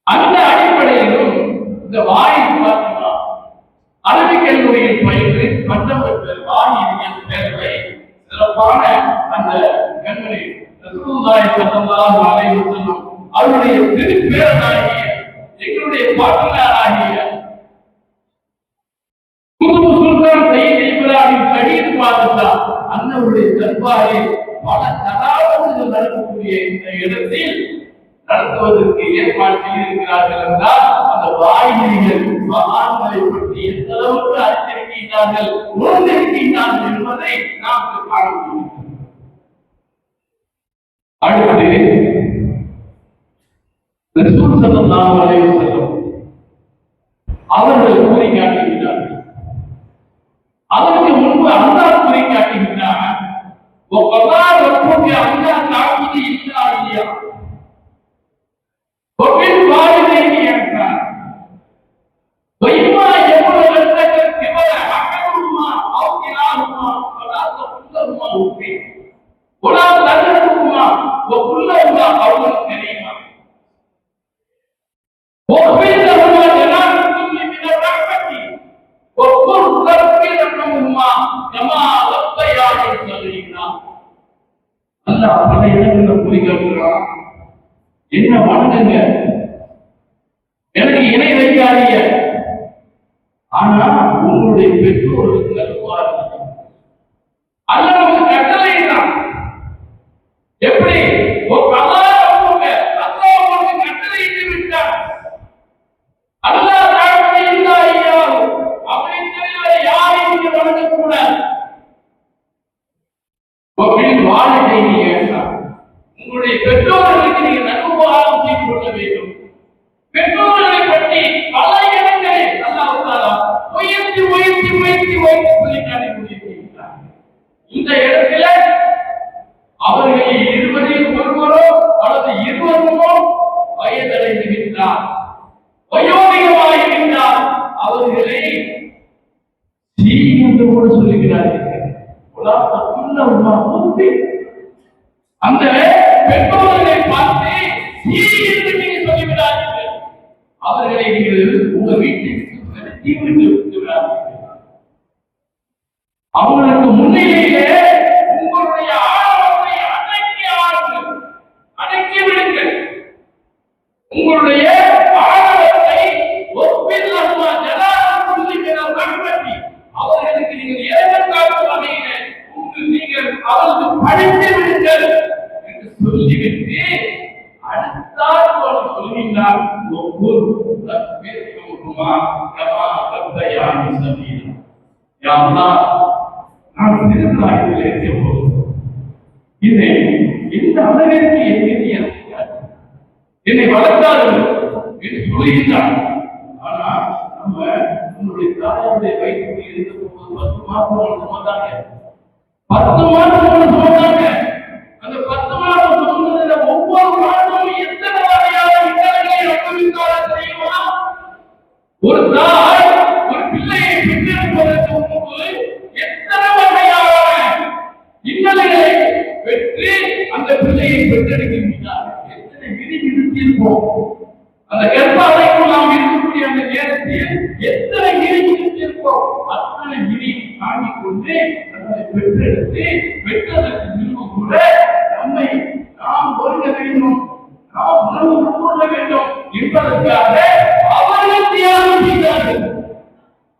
அந்த அடிப்படையிலும் இந்த வாயில் பார்த்தீங்கன்னா அரபிக் கல்லூரியில் பயின்று பட்டம் பெற்ற வாயிலியல் பேர்களை சிறப்பான அந்த கண்மணி ரசூலுல்லாஹி ஸல்லல்லாஹு அலைஹி வஸல்லம் அவருடைய திருப்பேரனாகிய எங்களுடைய பாட்டனாராகிய குதுபு சுல்தான் சையத் இப்ராஹிம் ஷஹீத் பாதுஷா அன்னவருடைய தர்பாரில் பல தடாகங்கள் நடக்கக்கூடிய இந்த இடத்தில் நடத்துவதற்கு ஏற்பாடு செய்திருக்கிறார்கள் என்றால் அந்த வாயிலிகள் மகான்களை பற்றி எந்த அளவுக்கு அறிந்திருக்கின்றார்கள், உணர்ந்திருக்கின்றார்கள் என்பதை நாம் காண முடியும். அடுத்து ரசூல் ஸல்லல்லாஹு அலைஹி வஸல்லம் அவர்கள் கூறி காட்டுகிறார்கள். அதற்கு முன்பு அல்லாஹ் கூறி காட்டுகிறார், وَقَضَى رَبُّكَ أَلَّا تَعْبُدُوا إِلَّا إِيَّاهُ وَبِالْوَالِدَيْنِ إِحْسَانًا وَإِمَّا يَبْلُغَنَّ الْكِبَرَ أَحَدُهُمَا أَوْ كِلَاهُمَا فَلَا تَقُل لَّهُمَا أُفٍّ وَلَا تَنْهَرْهُمَا وَقُل لَّهُمَا قَوْلًا كَرِيمًا وَاخْفِضْ لَهُمَا جَنَاحَ الذُّلِّ مِنَ الرَّحْمَةِ وَقُل رَّبِّ ارْحَمْهُمَا كَمَا رَبَّيَانِي صَغِيرًا. அல்லாஹ் பல இடங்களில் கூறி காட்டுகிறான், என்ன வணங்குங்க, எனக்கு இணை வைக்காதீங்க, ஆனா உங்களுடைய பெற்றோர்களுக்கு நல்வாழ்வு அல்லாஹ் நமக்கு கட்டளை தான். எப்படி அல்லாஹ் உங்களுக்கு கட்டளை இட்டு விட்டார். அல்லாஹ் தாழ்மை இல்லா ஐயாவு அவரை தவிர யாரையும் நீங்க வணங்கக்கூடாது. வாலிதைனி ஏற்றார், உங்களுடைய பெற்றோர்களுக்கு நீங்க நன்முகாரம் செய்து கொள்ள வேண்டும். பெற்றோர்களை பற்றி பல இடங்களில் அல்லாஹ் தஆலா உயர்த்தி சொல்லி காட்டியிருக்கிறார். இந்த இடத்துல அவர்களில் இருவரில் ஒருவரோ அல்லது இருவருமோ வயதடைந்திருக்கிறார், வயோதிகமாயிருக்கிறார், அவர்களை சீ என்று கூட சொல்லுகிறார்கள். அந்த பெற்றோர்களை பார்த்து நீங்க சொல்லிவிடாதீர்கள். அவர்களை நீங்கள் உங்க வீட்டிற்கு அவங்களுக்கு முன்னிலையிலே உங்களுடைய ஆணவத்தை அடக்கி விடுங்கள். உங்களுடைய ஆணவத்தை ஒப்பில்லாம கண்பற்றி அவர்களுக்கு நீங்கள் இரக்கம் காட்டும் வகையிலே நீங்கள் அவர்களுக்கு படித்து விடுங்கள் என்று சொல்லிவிட்டு அடுத்தால் சொல்லுகிறார் ஒவ்வொரு நான் திருநாளிலே இந்த அளவிற்கு என்னை வளர்த்தார்கள் என்று சொல்லுகிறார். ஆனா நம்ம நம்முடைய தாயாருடைய வயிற்றுக்கு இருந்தபோது 10 மாதம் சுமந்தாங்க. 10 மாதம் சுமந்தாங்க. அந்த 10 மாதம் சுமந்ததுல ஒவ்வொரு மாதமும் எத்தனை வகையான இன்னல்களை அனுபவித்தார்கள் தெரியுமா? ஒரு தாய் ஒரு பிள்ளையை பெற்றெடுப்பதற்கு முன்பு எத்தனை வகையான இன்னல்களை பெற்று அந்த பிள்ளையை பெற்றெடுக்கின்றார். எத்தனை விதி விதித்திருப்போம். அந்த கர்ப்பாலைக்குள் நாம் இருக்கக்கூடிய அந்த நேரத்தில் எத்தனை விதி விதித்திருப்போம். அத்தனை விதியை தாங்கிக் கொண்டு அதை பெற்றெடுத்து பெற்றதற்கு முன்பு கூட நம்மை நாம் ஒருங்க வேண்டும், நாம் உணவு உட்கொள்ள வேண்டும் என்பதற்காக அவர்கள் தியாகம் செய்தார்கள்.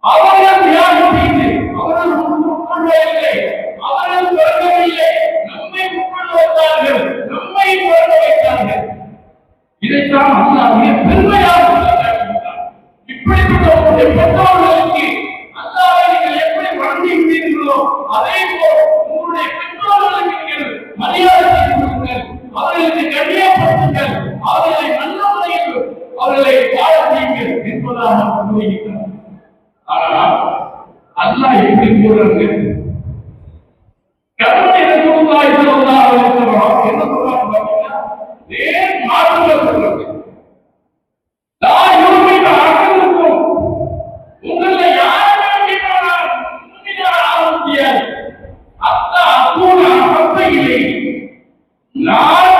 அவர்கள் தியாகம் செய்து அவர்கள் உட்கொள்ளவில்லை, அவர்கள் பிறக்கவில்லை, நம்மை உட்கொள்ள வைத்தார்கள், நம்மை பிறக்க வைத்தார்கள். இதைத்தான் அல்லாஹ்வுடைய பெருமையாக சொல்கிறார். இப்படிப்பட்ட உங்களுடைய பெற்றோர்களுக்கு அல்லாஹ்வை நீங்கள் எப்படி வணங்குகிறீர்களோ அதே போல் உங்களுடைய பெற்றோர்களுக்கு நீங்கள் மரியாதை செய்யுங்கள், அவர்களுக்கு கண்ணியப்படுத்துங்கள், அவர்களை நல்ல முறையில் அவர்களை வாழ செய்யுங்கள் என்பதாக சொல்லுகிறார். ஆனால் அல்லாஹ் எப்படி கூறுறாங்க? கர்மத்தை ரசூலுல்லாஹி ஸல்லல்லாஹு அலைஹி வஸல்லம் என்ன சொல்றாங்க பாத்தீங்கன்னா, நேர் மாற்றமா சொல்றாங்க. லா யுமினு அஹதுக்கும், உங்கள யாருமே கேட்கறாங்க முன்னில ஆரம்பியா அத்தா அகூன அஹப்பையிலே, நான்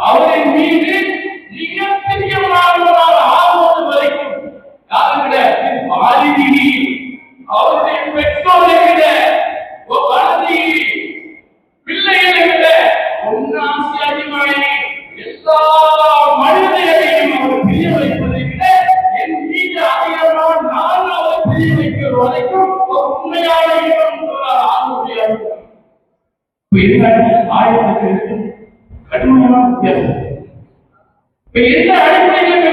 அவரின் மீது மிக பிரியமானவராக ஆகுவது வரைக்கும் யாரை விட வாலிதினி அவருடைய பெற்றோரை விட வலதி பிள்ளைகளை விட ஒன்னாசி அதிகமாக எல்லா மனிதர்களையும் அவர் பிரிய வைப்பதை விட என் மீது அதிகமாக நான் அவர் பிரிய வைக்கிற வரைக்கும் உண்மையான ஆணுடைய ஆயிரத்துக்கு கடுமையான வித்தியாசம். எந்த அடிப்படையில்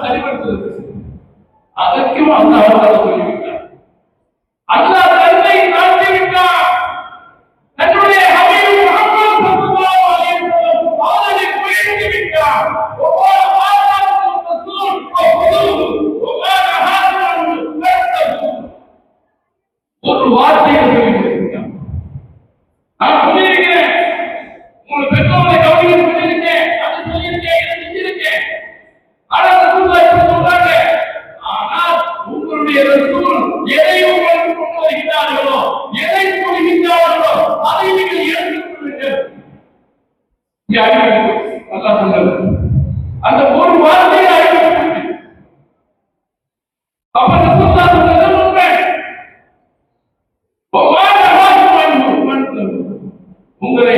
சரிபடுத்துவது அதற்கும் அல்லாஹ் சொல்லிவிட்டார். அல்லாஹ் தன்னை காட்டிவிட்டார். தன்னுடைய ஹபீப் முஹம்மது ஸல்லல்லாஹு அலைஹி வஸல்லம் அவரை உயர்த்தி விட்டார். ஒவ்வொரு ஆயத்தும் ரசூல் ஒவ்வொரு ஹாதிரும் ஒரு வார்த்தையை சொல்லிவிட்டார். நான் சொல்லியிருக்கிறேன், உங்கள் பெற்றோரை கவனிக்க சொல்லியிருக்கேன், அதை சொல்லியிருக்கேன், இதை செஞ்சிருக்கேன். ஆனால் ரசூலுல்லாஹி சொல்றாங்க, ஆனால் உங்களுடைய ரசூல் எதை உங்களுக்கு கொண்டு வருகிறார்களோ, எதை சொல்லுகிறார்களோ அதை நீங்கள் ஏற்றுக்கொள்ளுங்கள். அல்லாஹ் சொன்னார், அந்த ஒரு வார்த்தையை அறிவிக்கப்பட்டு அப்ப ரசூலுல்லாஹி சொன்னது உண்மை. உங்களை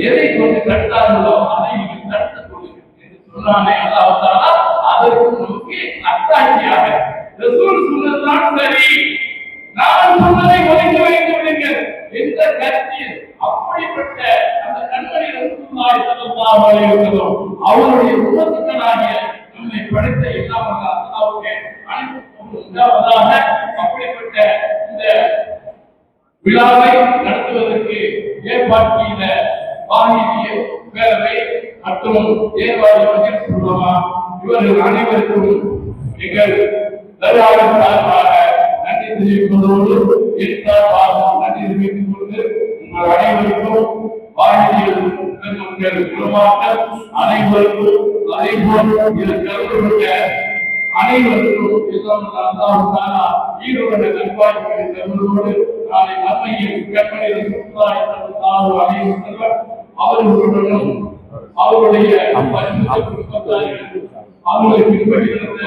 எதை கொண்டு தடுத்தார்களோ அதை நீங்கள் தடுத்துக் கொள்ளுங்கள் என்று சொன்னானே அல்லாஹ் தஆலா. அதற்கு நமக்கு அத்தாட்சியாக ரசூல் சொன்னதுதான் சரி, நான் சொன்னதை ஒதுக்கி வைத்து விடுங்கள் என்ற கருத்தில் அப்படிப்பட்ட அந்த கண்மணி ரசூலுல்லாஹி ஸல்லல்லாஹு அலைஹி வஸல்லம் அவருடைய உம்மத்துக்களாகிய நம்மை படைத்த எல்லாம் அல்லாஹ்வுக்கு அனைத்தும் உண்டாவதாக. அப்படிப்பட்ட இந்த விழாவை நடத்துவதற்கு ஏற்பாடு செய்த வாகினிய பேரவை மற்றும் ஏற்பாடு மகிழ்ச்சியுள்ளமா இவர்கள் அனைவருக்கும் எங்கள் தருவாவின் சார்பாக நன்றி தெரிவிப்பதோடு என் சார்பாக நன்றி தெரிவித்துக் கொண்டு உங்கள் அனைவருக்கும் வாகினியில் குழுமாக்கள் அனைவருக்கும் அதேபோல் இதில் கலந்துள்ள அனைவருக்கும் ஈரோடு நல்வாழ்வுகளை தருவதோடு நாளை மறுமையில் கற்பனை அவர்களுடனும் அவருடைய அவர்களை பின்பற்றுகின்ற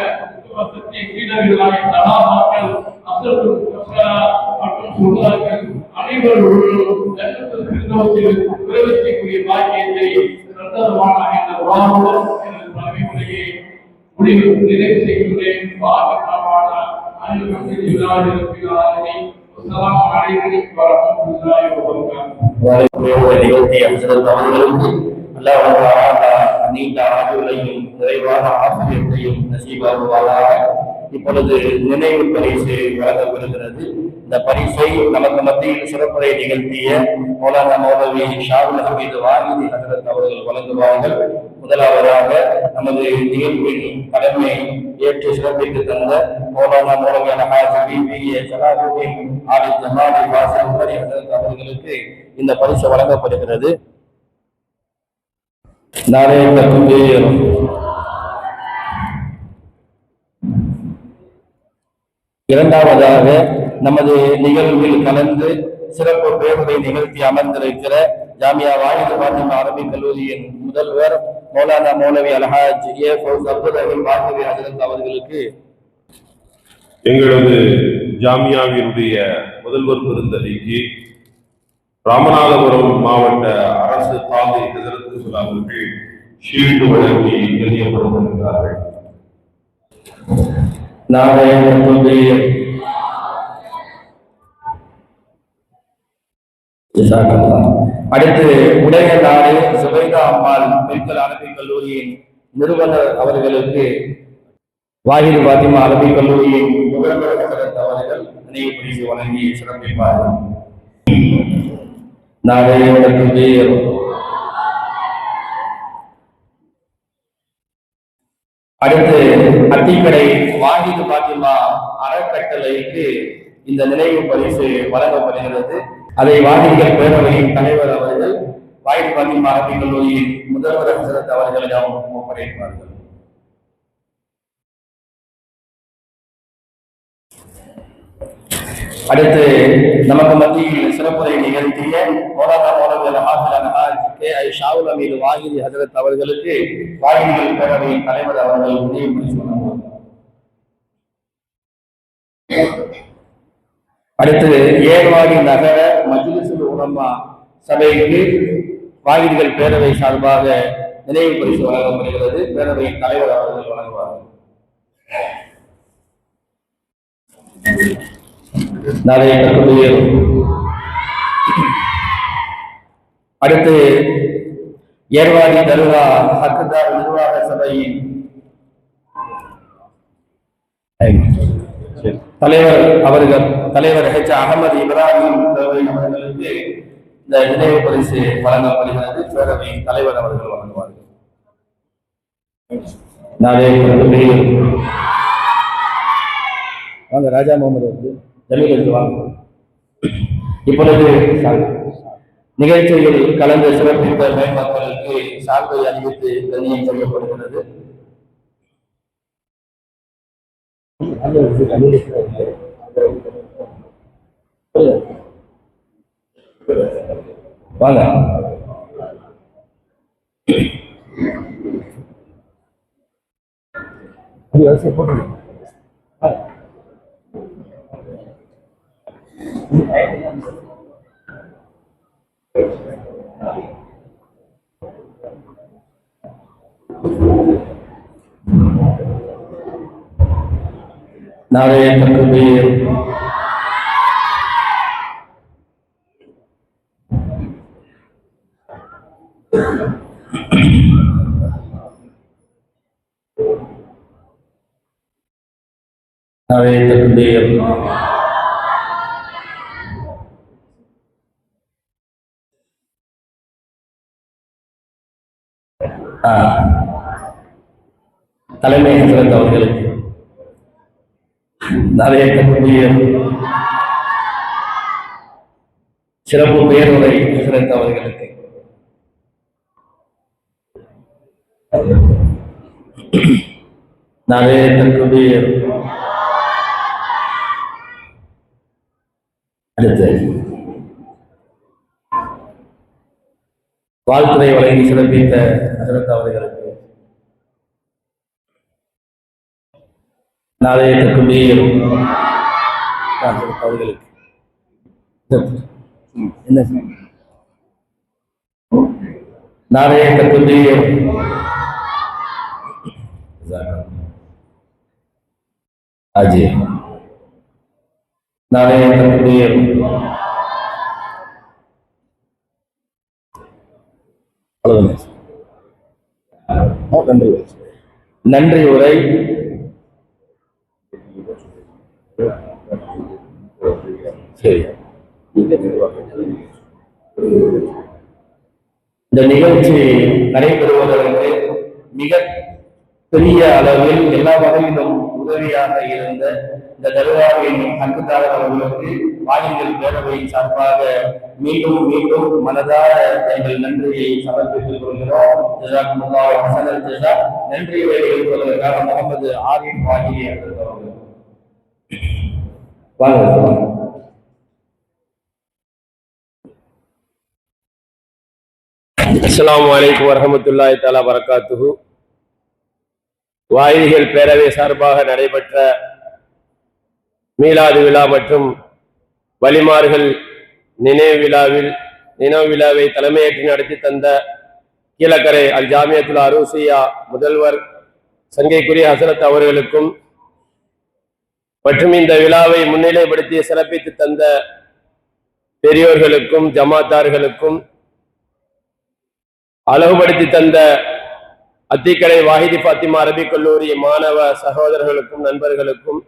சத்திய சீடர்களான சகாபாக்கள், அசல் மற்றும் சுல்தான்கள் அனைவரோடும் நிறைவேற்றக்கூடிய பாக்கியத்தை பிரதமமான இந்த உலகோடு எனது தலைமையை முடிவு நிறைவு செய்கின்றேன். பாகமான நீண்ட ஆண்டுகளையும் நிறைவான ஆசிரியர்களையும் நசீபாகுவாராக. இப்பொழுது நினைவு பரிசு வழங்கப்படுகிறது. இந்த பரிசை நமக்கு மத்தியில் சிறப்புரை நிகழ்த்திய மௌலானா மௌலவி ஷாவுல் ஹமீது வாஹிதி ஹஜ்ரத் அவர்கள் வழங்குவார்கள். முதலாவதாக நமது நிகழ்வின் தலைமை ஏற்று சிறப்பித்து தந்த மௌலானா மௌலவி அல்ஹாஜி பிஏ சலாஹுதீன் ஆலிம் ஜமாலி வாசில் உமரி ஹஜ்ரத் அவர்களுக்கு இந்த பரிசு வழங்கப்படுகிறது. நாரே தக்பீர். இரண்டாவதாக நமது நிகழ்வில் கலந்து சிறப்பு பேருரை நிகழ்த்தி அமர்ந்திருக்கிற ஜாமியா வாஹிது ஃபாத்திமா அரபிக் கல்லூரியின் முதல்வர் மௌலானா மௌலவி அல்ஹாஜ் ஏ ஃபௌஸ் அப்துல் ரஹீம் வாஹிதி ஹஜ்ரத் அவர்களுக்கு எங்களது ஜாமியாவினுடைய முதல்வர் பெருந்தகைக்கு ராமநாதபுரம் மாவட்ட அரசு காதி ஹஜ்ரத் அவர்கள் ஷீல்டு வழங்கி கண்ணியப்படுத்திருக்கிறார்கள். அடுத்து உடைய நாடு சுபைதா அம்மாள் பெண்கள் அரபிக் கல்லூரியின் நிறுவனர் அவர்களுக்கு வாஹிது ஃபாத்திமா அரபிக் கல்லூரியின் முதல்வர் ஹஜ்ரத் அவர்கள் நினைவு பரிசு வழங்கி சிறப்பிப்பார்கள். அடுத்து அத்திக்கடை வாஹிது ஃபாத்திமா அறக்கட்டளைக்கு இந்த நினைவு பரிசு வழங்கப்படுகிறது. அதை வாஹிதிகள் பேரவையின் தலைவர் அவர்கள் வாஹிது ஃபாத்திமா அரபிக் கல்லூரியின் முதல்வர் ஹஜ்ரத் அவர்களிடம் ஒப்படைப்பார்கள். அடுத்து நமக்கு மத்தியில் சிறப்புரை நிகழ்த்திய மௌலானா மௌலவி அல்ஹாஜ் கே.ஐ. ஷாவுல் ஹமீது வாஹிதி ஹஜ்ரத் அவர்களுக்கு வாஹிதிகள் பேரவையின் தலைவர் அவர்கள் நினைவு பரிசு வழங்குவார். அடுத்து ஏர்வாடி நகர மஜ்லிஸுல் உலமா சபைக்கு வாஹிதிகள் பேரவை சார்பாக நினைவு பரிசு வழங்கப்படுகிறது. பேரவையின் தலைவர் அவர்கள் வழங்குவார்கள். அடுத்து ஏர்வாடி தருகா ஹக்குதார் நிர்வாக சபையின் தலைவர் ஹெச் அகமது இப்ராஹிம் அவர்களுக்கு இந்த நினைவு பரிசு வழங்கப்படுகிறது. பேரவையின் தலைவர் அவர்கள் வழங்குவார்கள். வாங்க ராஜா முகமது வந்து ஜமீலுக்கு வாங்க. இப்பொழுது நிகழ்ச்சியில் கலந்து சிறப்பித்த மேம்பக்களுக்கு சார்பை அறிவித்து கண்ணியம் செய்யப்படுகிறது. வாங்க. போட்டு நாரே தக்பீர். நாரே தக்பீர். தலைமை ஹஜ்ரத் அவர்களுக்கு நிறைய தக்பீர். சிறப்பு பேருரை ஹஜ்ரத் அவர்களுக்கு நிறைய தக்பீர். அடுத்து வாழ்த்துறை வழங்கி சிறப்பித்த ஹஜ்ரத் அவர்களுக்கு, நாளைய தக்பீர் அவர்களுக்கு என்ன நாளைய தக்பீர் அஜி நாளைய தக்பீர் நன்றி உரை சரி. இந்த நிகழ்ச்சி நடைபெறுவதற்கு மிக பெரிய அளவில் எல்லா வகையிலும் உதவியாக இருந்த இந்த தர்காவின் ஹக்குதாரர் அவர்களுக்கு வாலிபர் பேரவை சார்பாக மீண்டும் மீண்டும் மனதார எங்கள் நன்றியை சமர்ப்பித்துக் கொள்கிறோம். நன்றி வெளியிடுவதற்காக முகமது ஆரிஃப் வாகிரி அவர்கள் வாங்க. அஸ்ஸலாமு அலைக்கும் வரஹ்மத்துல்லாஹி தஆலா பரக்காத்துஹு. வாயிலிகள் பேரவை சார்பாக நடைபெற்ற மீலாது விழா மற்றும் வலிமார்கள் நினைவு விழாவை தலைமையேற்று நடத்தி தந்த கீழக்கரை அல் ஜாமியத்துல் அரூசியா முதல்வர் சங்கைக்குரிய ஹசரத் அவர்களுக்கும் மற்றும் இந்த விழாவை முன்னிலைப்படுத்தி சிறப்பித்து தந்த பெரியோர்களுக்கும் ஜமாத்தார்களுக்கும் அழகுபடுத்தி தந்த அத்திக்கடை வாஹிதி ஃபாத்திமா அரபிக் கல்லூரி மாணவ சகோதரர்களுக்கும் நண்பர்களுக்கும்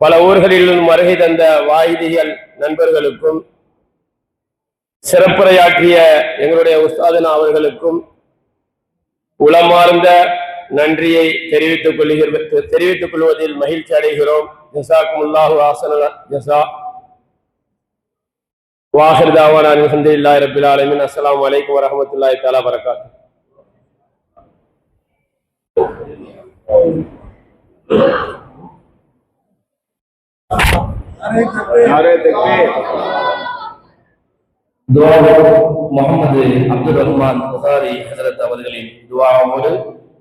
பல ஊர்களிலும் வருகை தந்த வாஹிதிகள் நண்பர்களுக்கும் சிறப்புரையாற்றிய எங்களுடைய உஸ்தாதனா அவர்களுக்கும் உளமார்ந்த நன்றியை தெரிவித்துக் கொள்வதில் மகிழ்ச்சி அடைகிறோம். ஜஸாக்குமுல்லாஹு அஹ்ஸனல் ஜஸா. வாஹிர் தாவானா அல்ஹம்துலில்லாஹி ரப்பில் ஆலமீன். அஸ்ஸலாமு அலைக்கும் வரஹ்மத்துல்லாஹி தஆலா பரக்காத்துஹு. முகமது அப்துல் ரஹ்மான் புகாரி ஹஜரத் அவர்களின் துஆவோடு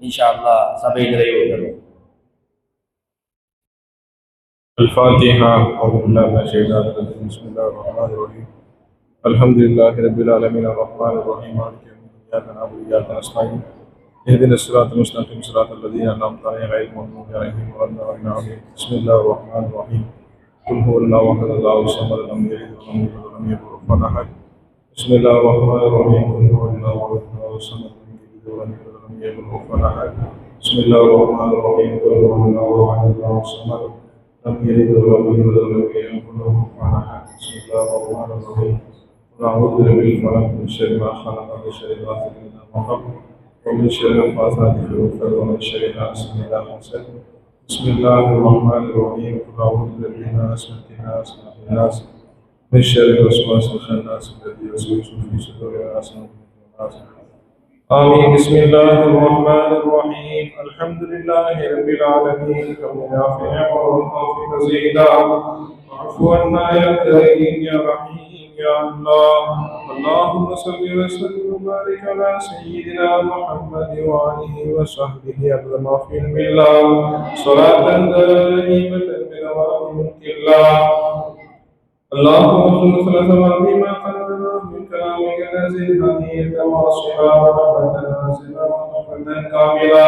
இன்ஷா அல்லாஹ் சபை நிறைவு பெறும். الفاتحة. أعوذ بالله من الشيطان الرجيم. بسم الله الرحمن الرحيم. الحمد لله رب العالمين الرحمن الرحيم مالك يوم الدين إياك نعبد وإياك نستعين اهدنا الصراط المستقيم صراط الذين أنعمت عليهم غير المغضوب عليهم ولا الضالين. بسم الله الرحمن الرحيم. قل هو الله أحد الله الصمد لم يلد ولم يولد ولم يكن له كفوا أحد. بسم الله الرحمن الرحيم. قل هو الله أحد الله الصمد لم يلد ولم يولد ولم يكن له كفوا أحد. بسم الله الرحمن الرحيم. قل هو الله أحد الله الصمد لم يلد ولم يولد ولم يكن له كفوا أحد. بسم الله الرحمن الرحيم. قل أعوذ برب الفلق من شر ما خلق ومن شر غاسق إذا وقب ومن شر النفاثات في العقد ومن شر حاسد إذا حسد. بسم الله الرحمن الرحيم. قل أعوذ برب الناس ملك الناس إله الناس من شر الوسواس الخناس الذي يوسوس في صدور الناس من الناس. آمين. بسم الله الرحمن الرحيم. الحمد لله رب العالمين. كم نافع وتوفيق زيدا واعف عنا يا كريم يا رحيم يا الله. اللهم صل وسلم وبارك على سيدنا محمد وآله وصحبه أبدا ما في الملة صلاة دائمة بدوام ملك الله. اللهم صل وسلم بما قررنا من كلامك الذي هديت واصحا ورحمة نازلا وتوفيقا كاملا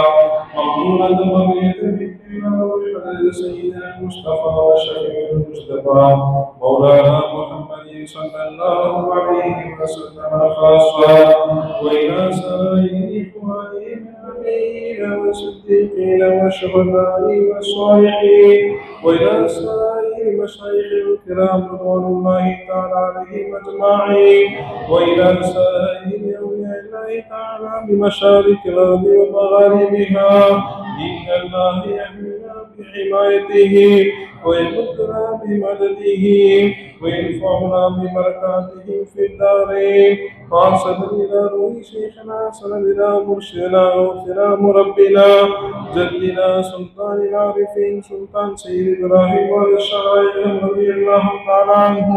مقبولة مرية بكنا وبحضرة سيدنا المصطفى وشفيع المصطفى مولانا محمد صلى الله عليه وسلم خاصة وإلى سائر إخوانه من النبيين والصديقين والشهداء والصالحين وإلى سائر مشايخ الكرام رضوان الله تعالى عليهم أجمعين وإلى سائر أولياء الله تعالى بمشارق الأرض ومغاربها. إن الله يحمينا بحمايته ويمدنا بمدده وينفعنا ببركاته في الدارين. خاصة إلى روح شيخنا سندنا مرشدنا غوثنا مربنا جدنا سلطان العارفين سلطان سيد إبراهيم والشرائع رضي الله تعالى عنه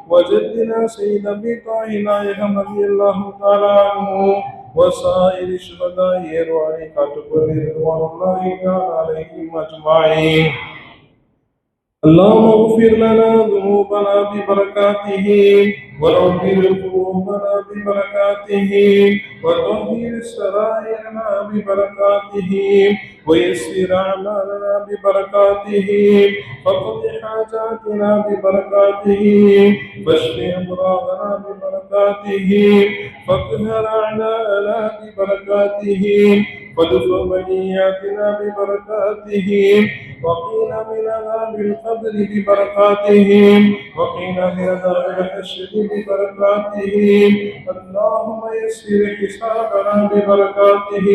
وجدنا سيد أبي طاهر رضي الله تعالى عنه وسائر الشهداء وعلي كاتب رضوان الله تعالى عليهم أجمعين. اللهم اغفر لنا ذنوبنا ببركاته ونغفر قلوبنا ببركاته وطهر سرائرنا ببركاته ويسر أعمالنا ببركاته فقض حاجاتنا ببركاته واشف أمراضنا ببركاته فاقهر أعداءنا ببركاته وادفع بلياتنا ببركاته وقنا من عذاب القبر ببركاته وقنا من عذاب الحشر ببركاته. اللهم يسر حسابنا ببركاته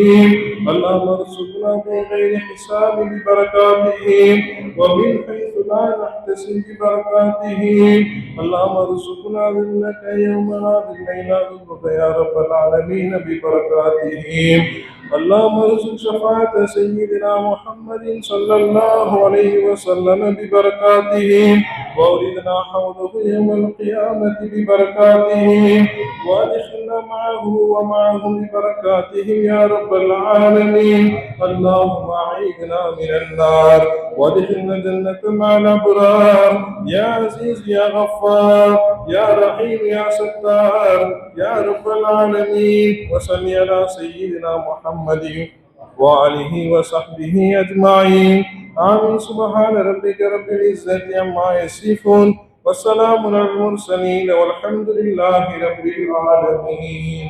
اللهم ارزقنا بغير حساب ببركاته ومن حيث لا نحتسب ببركاته. اللهم ارزقنا ذلك يوم لا ذل الا ذلك يا رب العالمين ببركاته. اللهم ارزق شفاعة سيدنا محمد صلى الله عليه وسلم ببركاته وأوردنا حوضه يوم القيامة ببركاته وادخلنا معه ومعهم ببركاته يا رب العالمين. اللهم أعيذنا من النار وادخلنا الجنة مع الأبرار يا عزيز يا غفار يا رحيم يا ستار يا رب العالمين. وصل على سيدنا محمد وآله وصحبه أجمعين. آمين. سبحان ربك رب العزة عما يصفون وسلام على المرسلين والحمد لله رب العالمين.